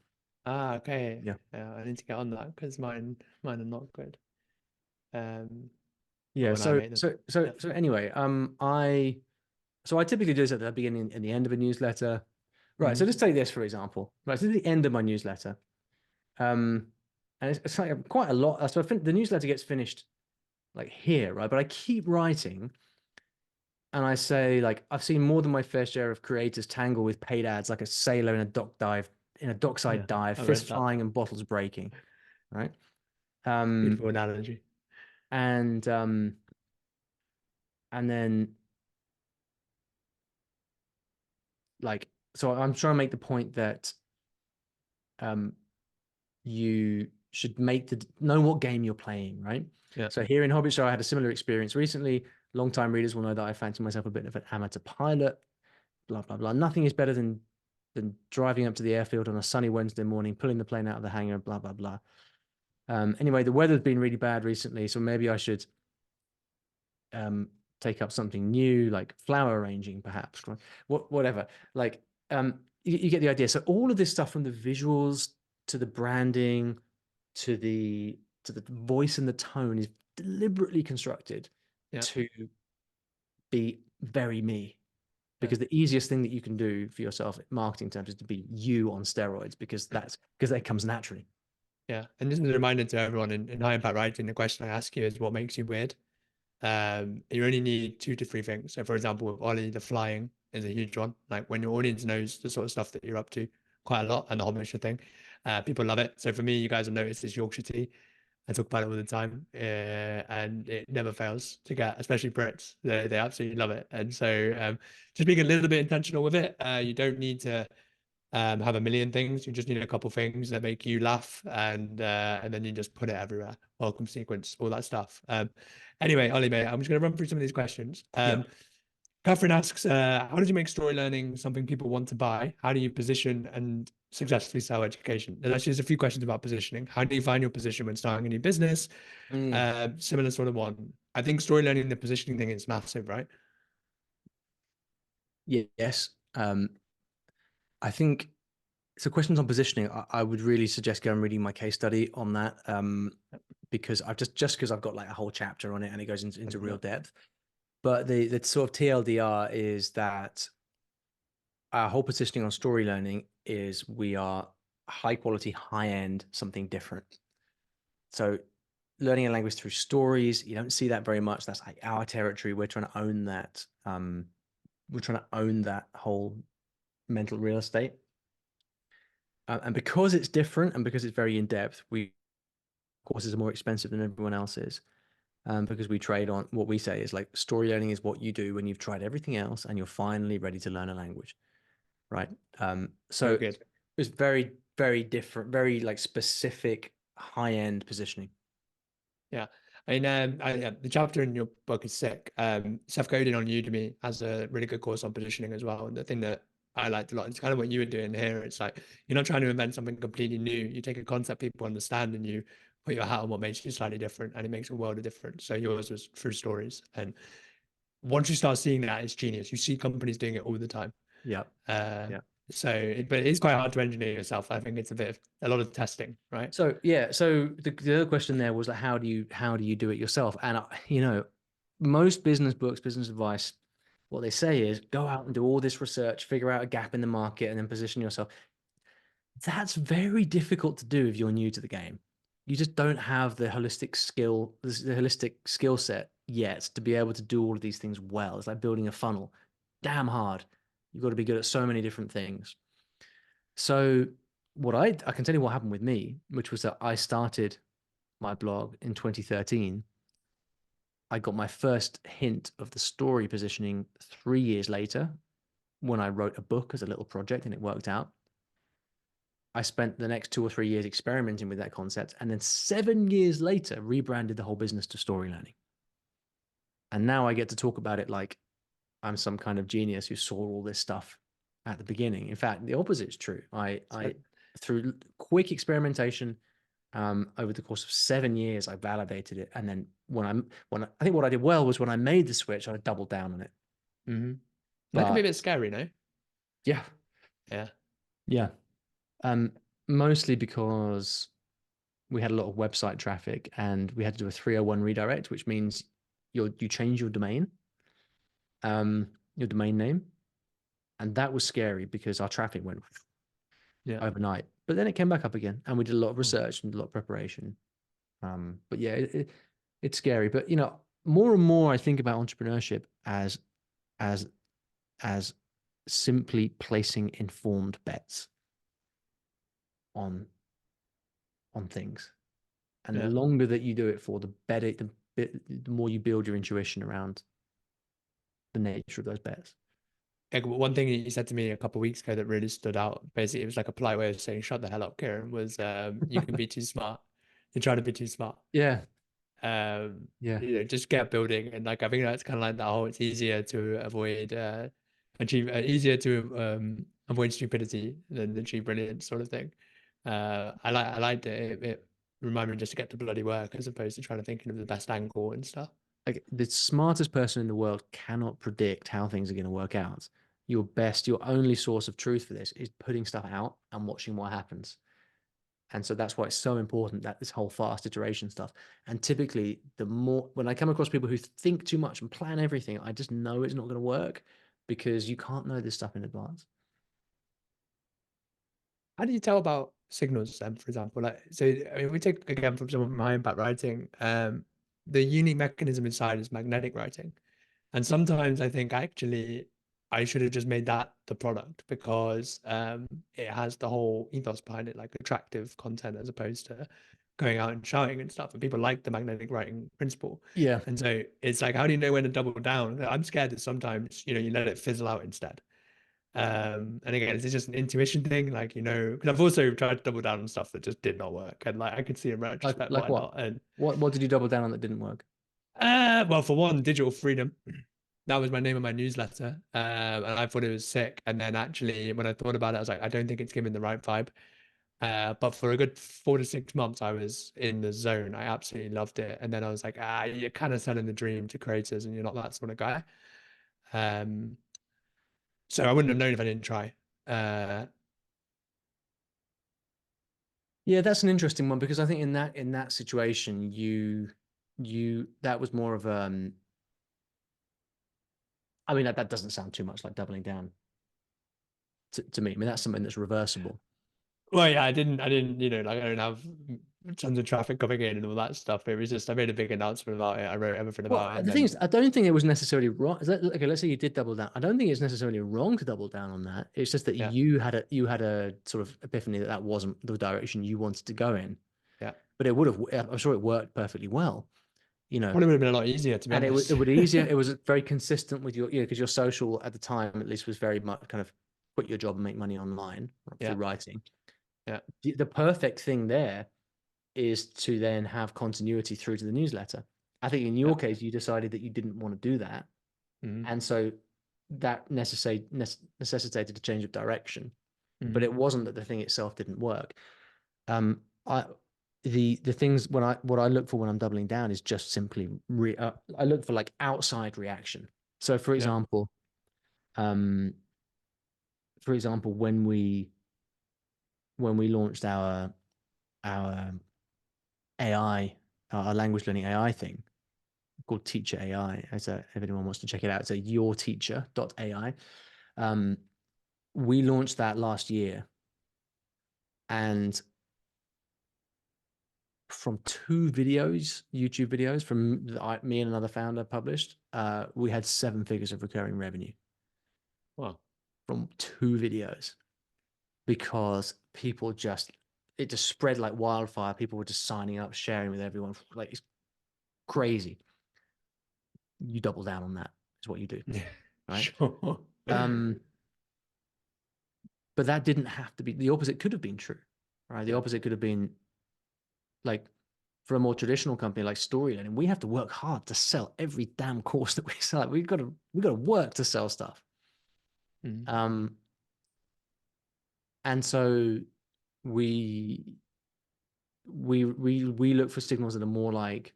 Ah, okay. Yeah. Yeah, I need to get on that because mine are not good. Um, but Yeah. when I So make them, so yeah. so so anyway, I typically do this at the beginning and the end of a newsletter. Right. So Mhm. let's take this for example. Right. So the end of my newsletter. And it's like quite a lot. So the newsletter gets finished like here, right? But I keep writing and I say like I've seen more than my fair share of creators tangle with paid ads like a sailor in a dockside Yeah, dive, I fists read that. flying and bottles breaking, right? Um Beautiful analogy. and um and then like so I'm trying to make the point that um you should know what game you're playing, right? Yeah, So here in Hobbit Show, I had a similar experience recently. Long-time readers will know that I fancy myself a bit of an amateur pilot. Blah blah blah. Nothing is better than driving up to the airfield on a sunny Wednesday morning, pulling the plane out of the hangar. Blah blah blah. Anyway, the weather's been really bad recently, so maybe I should um, take up something new, like flower arranging, perhaps. Whatever. Like you get the idea. So all of this stuff, from the visuals to the branding to the voice and the tone, is deliberately constructed yeah, to be very me. yeah, Because the easiest thing that you can do for yourself in marketing terms is to be you on steroids, because that comes naturally. yeah. And just as a reminder to everyone in high impact writing, the question I ask you is what makes you weird? You only need two to three things. So, for example, with Ollie, the flying is a huge one. Like when your audience knows the sort of stuff that you're up to quite a lot and the whole mission thing, people love it. So for me, you guys have noticed this Yorkshire tea. I talk about it all the time, and it never fails to get, especially Brits. They absolutely love it. And so, just being a little bit intentional with it. You don't need to have a million things. You just need a couple things that make you laugh, and then you just put it everywhere. Welcome sequence, all that stuff. Anyway, Ollie, mate, I'm just going to run through some of these questions. Yeah. Catherine asks, how did you make story learning something people want to buy? How do you position and successfully sell education? There's actually just a few questions about positioning. How do you find your position when starting a new business? Mm, Similar sort of one. I think story learning, the positioning thing is massive, right? yes. I think so. Questions on positioning. I would really suggest going and reading my case study on that. Because I've just because I've got like a whole chapter on it and it goes into real depth. But the sort of TLDR is that our whole positioning on story learning is we are high quality, high end, something different. So learning a language through stories, you don't see that very much. That's like our territory. We're trying to own that. We're trying to own that whole mental real estate. And because it's different and because it's very in depth, courses are more expensive than everyone else's. Because we trade on what we say is like story learning is what you do when you've tried everything else and you're finally ready to learn a language, right? Very So good. it's very, very different, very like specific high end positioning. Yeah. I mean, yeah, the chapter in your book is sick. Seth Godin on Udemy has a really good course on positioning as well. And the thing that I liked a lot, it's kind of what you were doing here. It's like you're not trying to invent something completely new. You take a concept people understand and you put your hat on what makes you slightly different, and it makes a world of difference. So yours was through stories. And once you start seeing that, it's genius. You see companies doing it all the time. Yeah. Uh, Yeah. but it is quite hard to engineer yourself. I think it's a lot of testing, right? So yeah, so the other question there was like, how do you do it yourself? And most business books, business advice, what they say is go out and do all this research, figure out a gap in the market, and then position yourself. That's very difficult to do if you're new to the game. You just don't have the holistic skill set yet to be able to do all of these things well. It's like building a funnel. Damn hard. You've got to be good at so many different things. So I can tell you what happened with me, which was that I started my blog in 2013 I got my first hint of the story positioning 3 years later when I wrote a book as a little project and it worked out. I spent the next 2 or 3 years experimenting with that concept, and then 7 years later, rebranded the whole business to story learning. And now I get to talk about it like I'm some kind of genius who saw all this stuff at the beginning. In fact, the opposite is true. I through quick experimentation, over the course of 7 years, I validated it. And then I think what I did well was when I made the switch, I doubled down on it. Mm-hmm. That could be a But bit scary, no? yeah, Yeah. yeah. Um, Mostly because we had a lot of website traffic and we had to do a 301 redirect, which means you change your domain name. And that was scary because our traffic went Yeah. overnight. But then it came back up again, and we did a lot of Mm. research and a lot of preparation. But yeah, it's scary. But more and more I think about entrepreneurship as as simply placing informed bets on things. And the Yeah. longer that you do it for, the better, the more you build your intuition around the nature of those bets. Like, one thing you said to me a couple of weeks ago that really stood out, basically, it was like a polite way of saying "shut the hell up, Kieran," was you can be too smart. You try to be too smart. Yeah, Um, yeah. just get building, and like I think that's kind of like that whole. It's easier to avoid easier to avoid stupidity than achieve brilliance sort of thing. I liked it. It reminded me just to get to bloody work as opposed to trying to think of the best angle and stuff. Like the smartest person in the world cannot predict how things are going to work out. Your only source of truth for this is putting stuff out and watching what happens. And so that's why it's so important that this whole fast iteration stuff. And typically, when I come across people who think too much and plan everything, I just know it's not going to work because you can't know this stuff in advance. How do you tell about signals then, for example? Like, so I mean, we take again from some of my impact writing, the unique mechanism inside is magnetic writing. And sometimes I think actually I should have just made that the product because it has the whole ethos behind it, like attractive content as opposed to going out and shouting and stuff. And people like the magnetic writing principle. Yeah. And so it's like, how do you know when to double down? I'm scared that sometimes, you let it fizzle out instead. And again, it's just an intuition thing, like, because I've also tried to double down on stuff that just did not work. And like I could see in retrospect Like why what? not. And What did you double down on that didn't work? well, for one, digital freedom. That was my name of my newsletter. And I thought it was sick. And then actually, when I thought about it, I was like, I don't think it's giving the right vibe. But for a good 4 to 6 months, I was in the zone. I absolutely loved it. And then I was like, you're kind of selling the dream to creators and you're not that sort of guy. Um, so I wouldn't have known if I didn't try. Uh, Yeah, that's an interesting one because I think in that situation, that was more of I mean that doesn't sound too much like doubling down to me. I mean that's something that's reversible. well, yeah, I didn't, like I don't have tons of traffic coming in and all that stuff. It was just, I made a big announcement about it. I wrote everything about it. Well, And the thing then, is, I don't think it was necessarily wrong. Okay, let's say you did double down. I don't think it's necessarily wrong to double down on that. It's just that yeah, you had a sort of epiphany that that wasn't the direction you wanted to go in. yeah. But it would have. I'm sure it worked perfectly well. You know, Probably would have been a lot easier, to be and it honest. would easier. It was very consistent with your, because your social at the time at least was very much kind of quit your job and make money online through Yeah, writing. yeah, The perfect thing there is to then have continuity through to the newsletter. I think in yeah. your case, you decided that you didn't want to do that. Mm-hmm. And so that necessitated a change of direction. But Mm-hmm. it wasn't that the thing itself didn't work. I the things what I look for when I'm doubling down is just simply I look for like outside reaction. So Yeah, um, for example, when we launched our AI, our language learning AI thing called Teacher AI, if anyone wants to check it out, it's a yourteacher.ai. Um, we launched that last year, and from two videos, YouTube videos from me and another founder published, we had 7 figures of recurring revenue well, from two videos because it just spread like wildfire. People were just signing up, sharing with everyone. Like it's crazy. you double down on that is what you do, Yeah. right? Sure. Um, but that didn't have to be, the opposite could have been true, right? The Yeah. opposite could have been like, for a more traditional company like story learning, we have to work hard to sell every damn course that we sell. We've got to work to sell stuff. Mm. Um, and so we we look for signals that are more like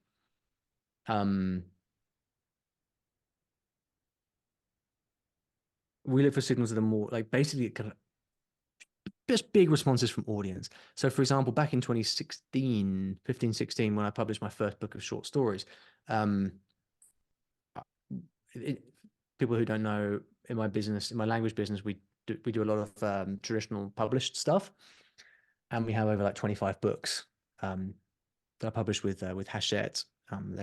um we look for signals that are more like basically kind of just big responses from audience. So for example, back in 2016, 15, 16, when I published my first book of short stories, um, it, people who don't know, in my business, in my language business, we do a lot of traditional published stuff, and we have over like 25 books that I published with Hachette.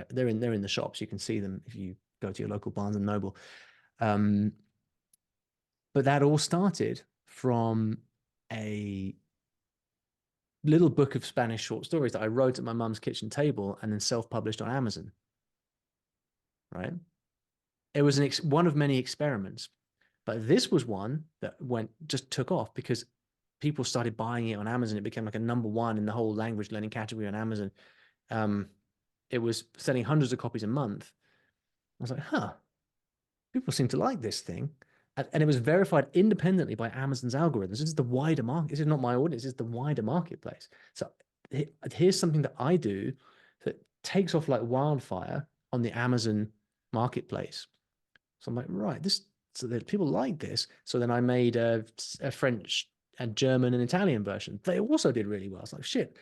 They're in the shops. You can see them if you go to your local Barnes and Noble. Um, but that all started from a little book of Spanish short stories that I wrote at my mum's kitchen table and then self-published on Amazon. Right? It was one of many experiments, but this was one that just took off because people started buying it on Amazon. It became like a number one in the whole language learning category on Amazon. It was selling hundreds of copies a month. I was like, huh, people seem to like this thing. And it was verified independently by Amazon's algorithms. This is the wider market. This is not my audience. This is the wider marketplace. So here's something that I do that takes off like wildfire on the Amazon marketplace. So I'm like, right, so that people like this. So then I made a French and German and Italian version. They also did really well. It's like, shit,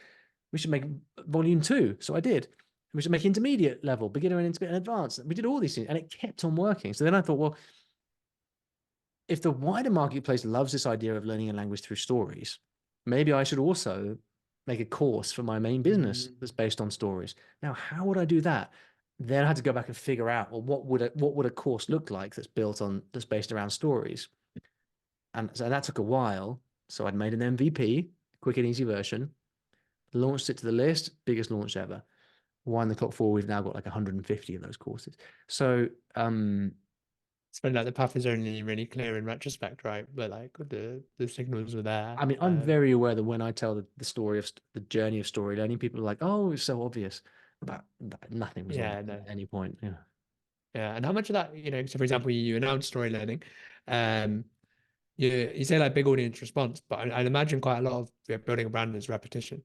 we should make volume 2. So I did. We should make intermediate level, beginner and intermediate and advanced. We did all these things and it kept on working. So then I thought, well, if the wider marketplace loves this idea of learning a language through stories, maybe I should also make a course for my main business Mm. that's based on stories. Now, how would I do that? Then I had to go back and figure out, well, what would a course look like that's based around stories? And so that took a while. So I'd made an MVP, quick and easy version, launched it to the list, biggest launch ever. Wind the clock forward, we've now got like 150 of those courses. So It's been like the path is only really clear in retrospect, right? But like the signals were there. I mean, I'm very aware that when I tell the story of the journey of story learning, people are like, "Oh, it's so obvious," but nothing was Yeah, obvious no. at any point. Yeah. Yeah. And how much of that, so for example, you announced story learning, um, you say like big audience response, but I'd imagine quite a lot of building a brand is repetition.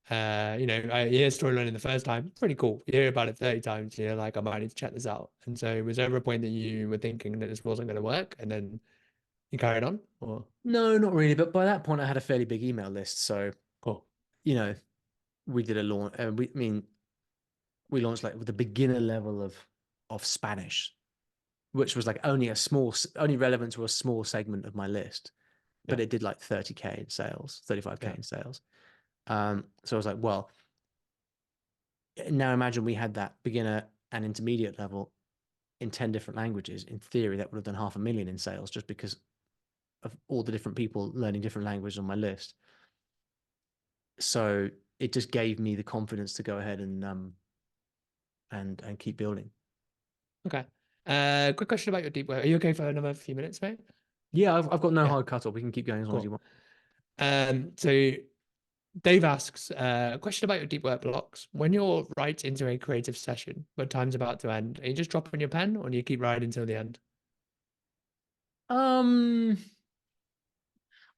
I hear story learning the first time, pretty cool. You hear about it 30 times, you're like, I might need to check this out. And so was there ever a point that you were thinking that this wasn't going to work and then you carried on? Or No, not really. But by that point, I had a fairly big email list, so cool. you know, we did a launch. We launched like with the beginner level of Spanish, which was like only relevant to a small segment of my list, Yeah. but it did like 30K in sales, 35K Yeah. in sales. So I was like, well, now imagine we had that beginner and intermediate level in 10 different languages. In theory, that would have done 500,000 in sales just because of all the different people learning different languages on my list. So it just gave me the confidence to go ahead and keep building. Okay. Quick question about your deep work. Are you okay for another few minutes, mate? Yeah, I've got no Yeah. hard cutoff. We can keep going as long as you Cool. want. So Dave asks a question about your deep work blocks. When you're right into a creative session, but time's about to end, are you just dropping your pen or do you keep writing until the end? Um,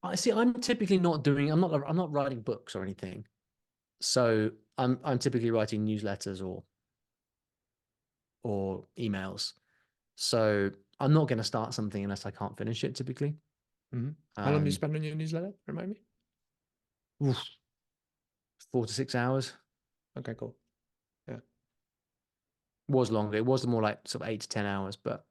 I see. I'm typically not doing. I'm not writing books or anything. So I'm typically writing newsletters or emails. So I'm not going to start something unless I can't finish it. Typically, Mm-hmm. How long do you um, spend on your newsletter? Remind me. oof, 4 to 6 hours. Okay, cool. Yeah. Was longer. It was more like sort of 8 to 10 hours, but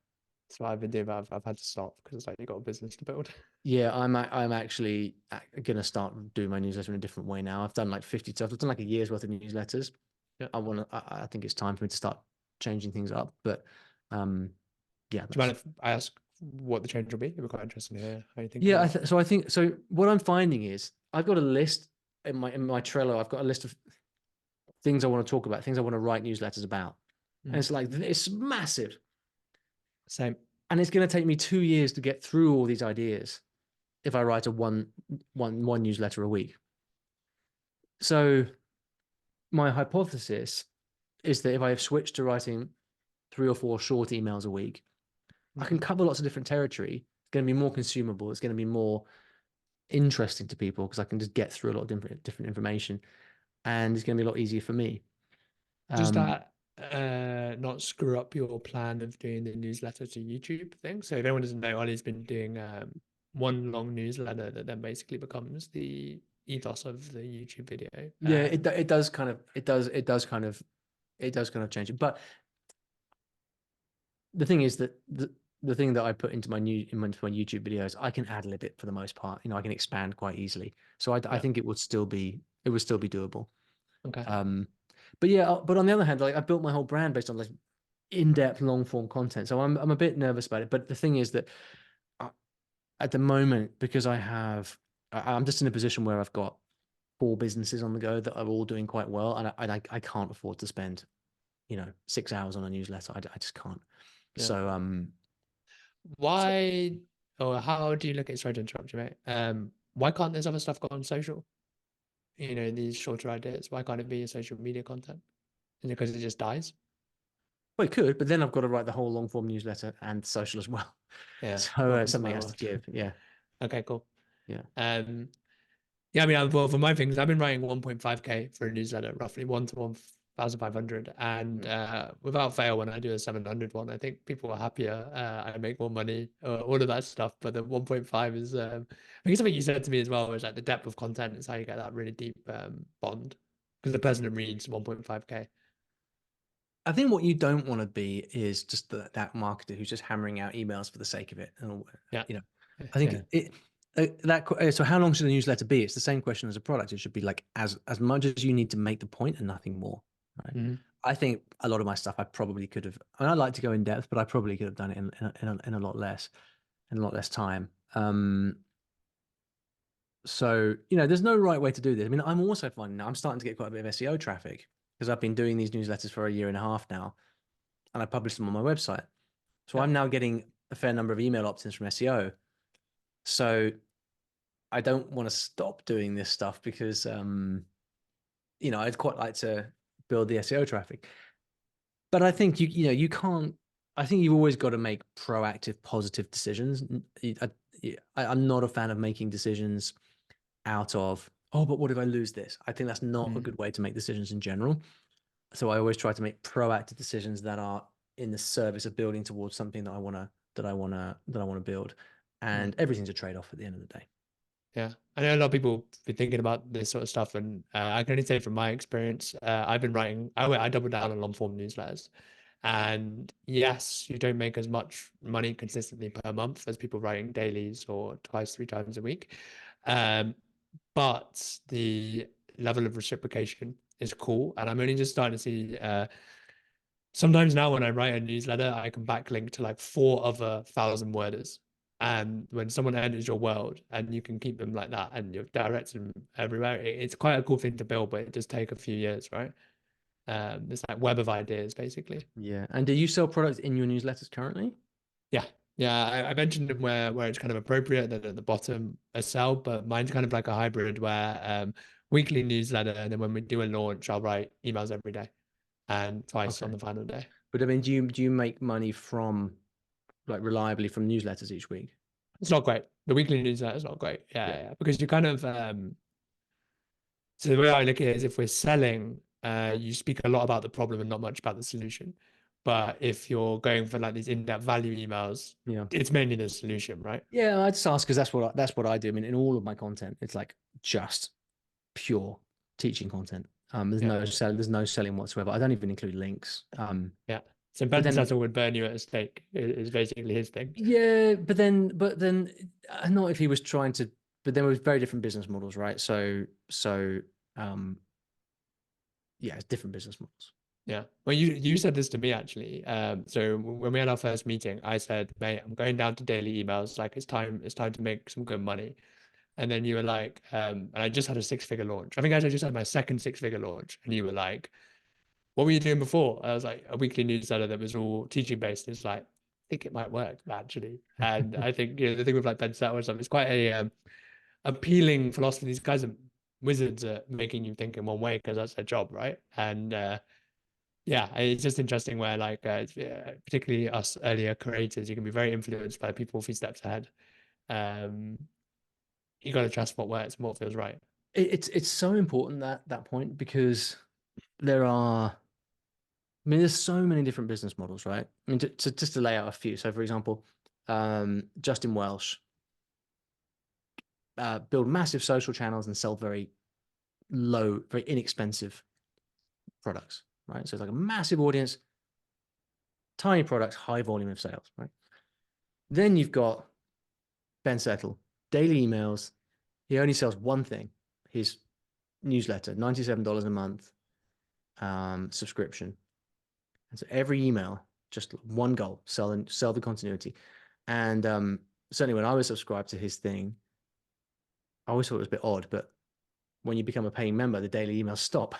That's what I've been doing, but I've had to stop because it's like you got a business to build. yeah, I'm actually gonna start doing my newsletter in a different way now. I've done like 50 I've done like a year's worth of newsletters. Yeah. I think it's time for me to start changing things up. But yeah, Do you mind if I ask what the change will be? It'd be quite interesting to hear how you think yeah. about it. So I think so. What I'm finding is I've got a list in my Trello. I've got a list of things I want to talk about, things I want to write newsletters about. And it's like, it's massive. Same. And it's going to take me 2 years to get through all these ideas if I write a one newsletter a week. So my hypothesis is that if I have switched to writing 3 or 4 short emails a week, I can cover lots of different territory. It's going to be more consumable. It's going to be more interesting to people because I can just get through a lot of different information, and it's going to be a lot easier for me. Does that not screw up your plan of doing the newsletter to YouTube thing? So if anyone doesn't know, Ollie's been doing one long newsletter that then basically becomes the ethos of the YouTube video. Yeah, it does kind of change it. But the thing is that the thing that I put into my YouTube videos, I can add a little bit for the most part. I can expand quite easily. So I think it would still be doable. Okay. But yeah, but on the other hand, like I built my whole brand based on like in-depth long form content. So I'm a bit nervous about it. But the thing is that at the moment, because I'm just in a position where I've got 4 businesses on the go that are all doing quite well, and I can't afford to spend 6 hours on a newsletter. I just can't. Yeah. So why or how do you look at, sorry to interrupt you, mate. Why can't this other stuff go on social? These shorter ideas. Why can't it be a social media content? Is it because it just dies? well, it could, but then I've got to write the whole long form newsletter and social as well. Yeah. So Welcome to something my has to world. give. Yeah. Okay, cool. Yeah. Yeah, I mean, well, for my things, I've been writing 1.5K for a newsletter, roughly 1 to 1,500. And without fail, when I do a 700 one, I think people are happier. I make more money, all of that stuff. But the 1.5 is, I think something you said to me as well, was like the depth of content is how you get that really deep bond. Because the person that reads 1.5K. I think what you don't want to be is just that marketer who's just hammering out emails for the sake of it. And Yeah. I think Yeah. so how long should a newsletter be? It's the same question as a product. It should be like as much as you need to make the point and nothing more. Right. Mm-hmm. I think a lot of my stuff I probably could have. I mean, I like to go in depth, but I probably could have done it in a lot less time. So there's no right way to do this. I mean, I'm also finding now I'm starting to get quite a bit of SEO traffic because I've been doing these newsletters for a year and a half now, and I publish them on my website. So Yeah. I'm now getting a fair number of email opt-ins from SEO. So I don't want to stop doing this stuff because I'd quite like to build the SEO traffic. But I think you can't. I think you've always got to make proactive, positive decisions. I'm not a fan of making decisions out of, oh, but what if I lose this? I think that's not a good way to make decisions in general. So I always try to make proactive decisions that are in the service of building towards something that I want to build. And everything's a trade-off at the end of the day. Yeah, I know a lot of people be thinking about this sort of stuff, and I can only say from my experience, I've been writing. I doubled down on long form newsletters, and yes, you don't make as much money consistently per month as people writing dailies or twice, 3 times a week, but the level of reciprocation is cool, and I'm only just starting to see. Sometimes now when I write a newsletter, I can backlink to like 4 other 1,000 worders. And when someone enters your world and you can keep them like that and you're directing them everywhere, it's quite a cool thing to build, but it does take a few years, right? It's like web of ideas, basically. Yeah. And do you sell products in your newsletters currently? Yeah. Yeah. I mentioned them where it's kind of appropriate, that at the bottom a sell, but mine's kind of like a hybrid where weekly newsletter. And then when we do a launch, I'll write emails every day and twice on Okay. the final day. But I mean, do you make money from like reliably from newsletters each week? It's not great. The weekly newsletter is not great. Yeah. Yeah. Because you kind of so the way I look at it is if we're selling, you speak a lot about the problem and not much about the solution. But if you're going for like these in-depth value emails, Yeah. it's mainly the solution, right? Yeah, I just ask because that's what I do. I mean, in all of my content, it's like just pure teaching content. Yeah. There's no selling whatsoever. I don't even include links. Yeah. So But Ben then Settle would burn you at a stake is basically his thing. yeah, but then not if he was trying to. But then it was very different business models, right? So um, yeah, it's different business models. Yeah. Well, you said this to me actually. So when we had our first meeting, I said, mate, I'm going down to daily emails. Like it's time to make some good money. And then you were like, and I just had a 6-figure launch. I think I just had my second 6-figure launch. And you were like, what were you doing before? I was like, a weekly newsletter that was all teaching based. It's like, I think it might work actually. And I think, you know, the thing with like Ben Settle and stuff, it's quite a appealing philosophy. These guys are wizards at making you think in one way because that's their job, right? And yeah, it's just interesting where like particularly us earlier creators, you can be very influenced by people a few steps ahead. Um, you got to trust what works and what feels right. It's so important that point, because there are, I mean, there's so many different business models, right? I mean, just to lay out a few. So, for example, Justin Welsh build massive social channels and sell very low, very inexpensive products, right? So it's like a massive audience, tiny products, high volume of sales, right? Then you've got Ben Settle, daily emails. He only sells one thing, his newsletter, $97 a month subscription. And so every email, just one goal, sell the continuity. And certainly when I was subscribed to his thing, I always thought it was a bit odd, but when you become a paying member, the daily emails stop.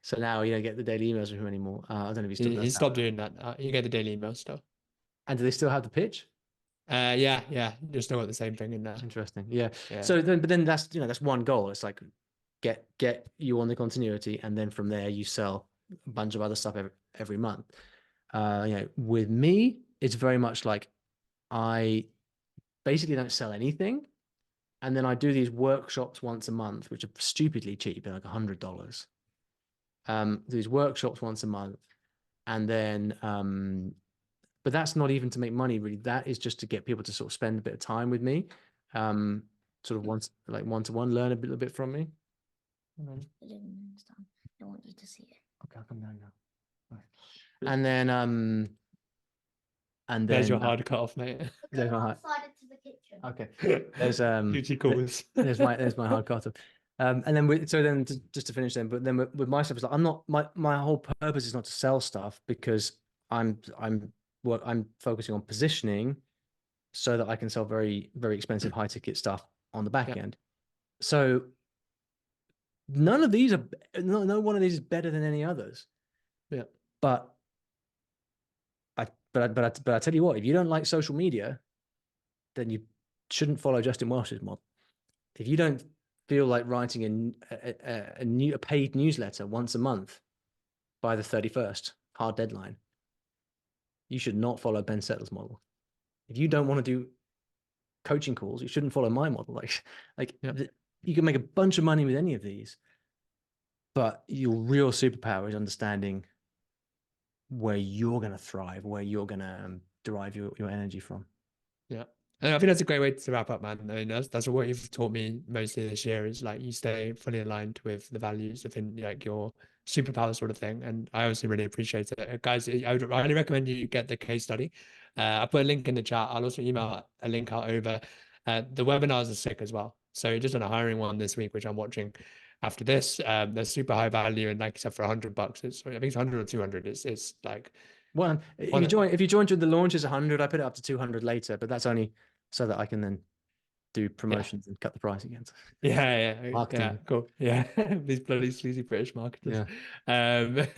So now you don't get the daily emails from him anymore. I don't know if he still He does that. stopped doing that. You get the daily email stuff. And do they still have the pitch? Yeah, you still got the same thing in there. Interesting. Yeah. Yeah. So then, but then that's, that's one goal. It's like get you on the continuity, and then from there you sell a bunch of other stuff every month. With me, it's very much like I basically don't sell anything, and then I do these workshops once a month, which are stupidly cheap, they're like $100. These workshops once a month, and then but that's not even to make money really. That is just to get people to sort of spend a bit of time with me, sort of one-to-one, learn a little bit from me. I didn't understand. I want you to see it. Okay, I'll come down now. Right. And then There's your hard cut off, mate. There's my hard. Slide it to the kitchen. Okay. There's Duty calls. there's my hard cut off. And then just to finish then, but then with my stuff, it's like I'm not, my whole purpose is not to sell stuff, because I'm focusing on positioning so that I can sell very, very expensive high ticket stuff on the back end. So no one of these is better than any others. Yeah. But I tell you what, if you don't like social media, then you shouldn't follow Justin Welsh's model. If you don't feel like writing a paid newsletter once a month by the 31st, hard deadline, you should not follow Ben Settler's model. If you don't want to do coaching calls, you shouldn't follow my model. You can make a bunch of money with any of these, but your real superpower is understanding where you're going to thrive, where you're going to derive your energy from. Yeah. And I think that's a great way to wrap up, man. I mean, that's what you've taught me mostly this year, is like you stay fully aligned with the values of like your superpower sort of thing. And I honestly really appreciate it. Guys, I would highly recommend you get the case study. I'll put a link in the chat. I'll also email a link out over. The webinars are sick as well. So just on a hiring one this week, which I'm watching after this, they're super high value, and like I said, for $100, I think it's 100 or 200. It's like, well, if you join to the launch is 100, I put it up to 200 later, but that's only so that I can then do promotions and cut the price again. Yeah, cool. Yeah, these bloody sleazy British marketers. But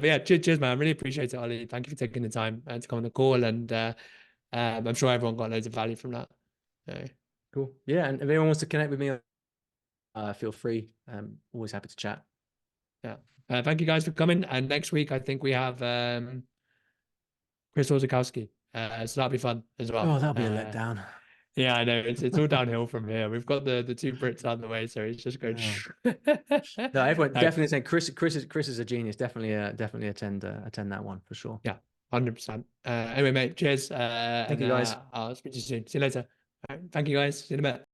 yeah, cheers, man. I really appreciate it, Ollie. Thank you for taking the time to come on the call, and I'm sure everyone got loads of value from that. Cool. Yeah, and if anyone wants to connect with me, feel free. Always happy to chat. Yeah. Thank you guys for coming. And next week, I think we have Chris Orzakowski. So that'll be fun as well. Oh, that'll be a letdown. Yeah, I know. It's all downhill from here. We've got the two Brits out of the way, so it's just going. No, everyone definitely saying Chris is a genius. Definitely attend that one for sure. Yeah, 100%. Anyway, mate, cheers. Thank you, guys. I'll speak to you soon. See you later. All right, thank you, guys. See you in a bit.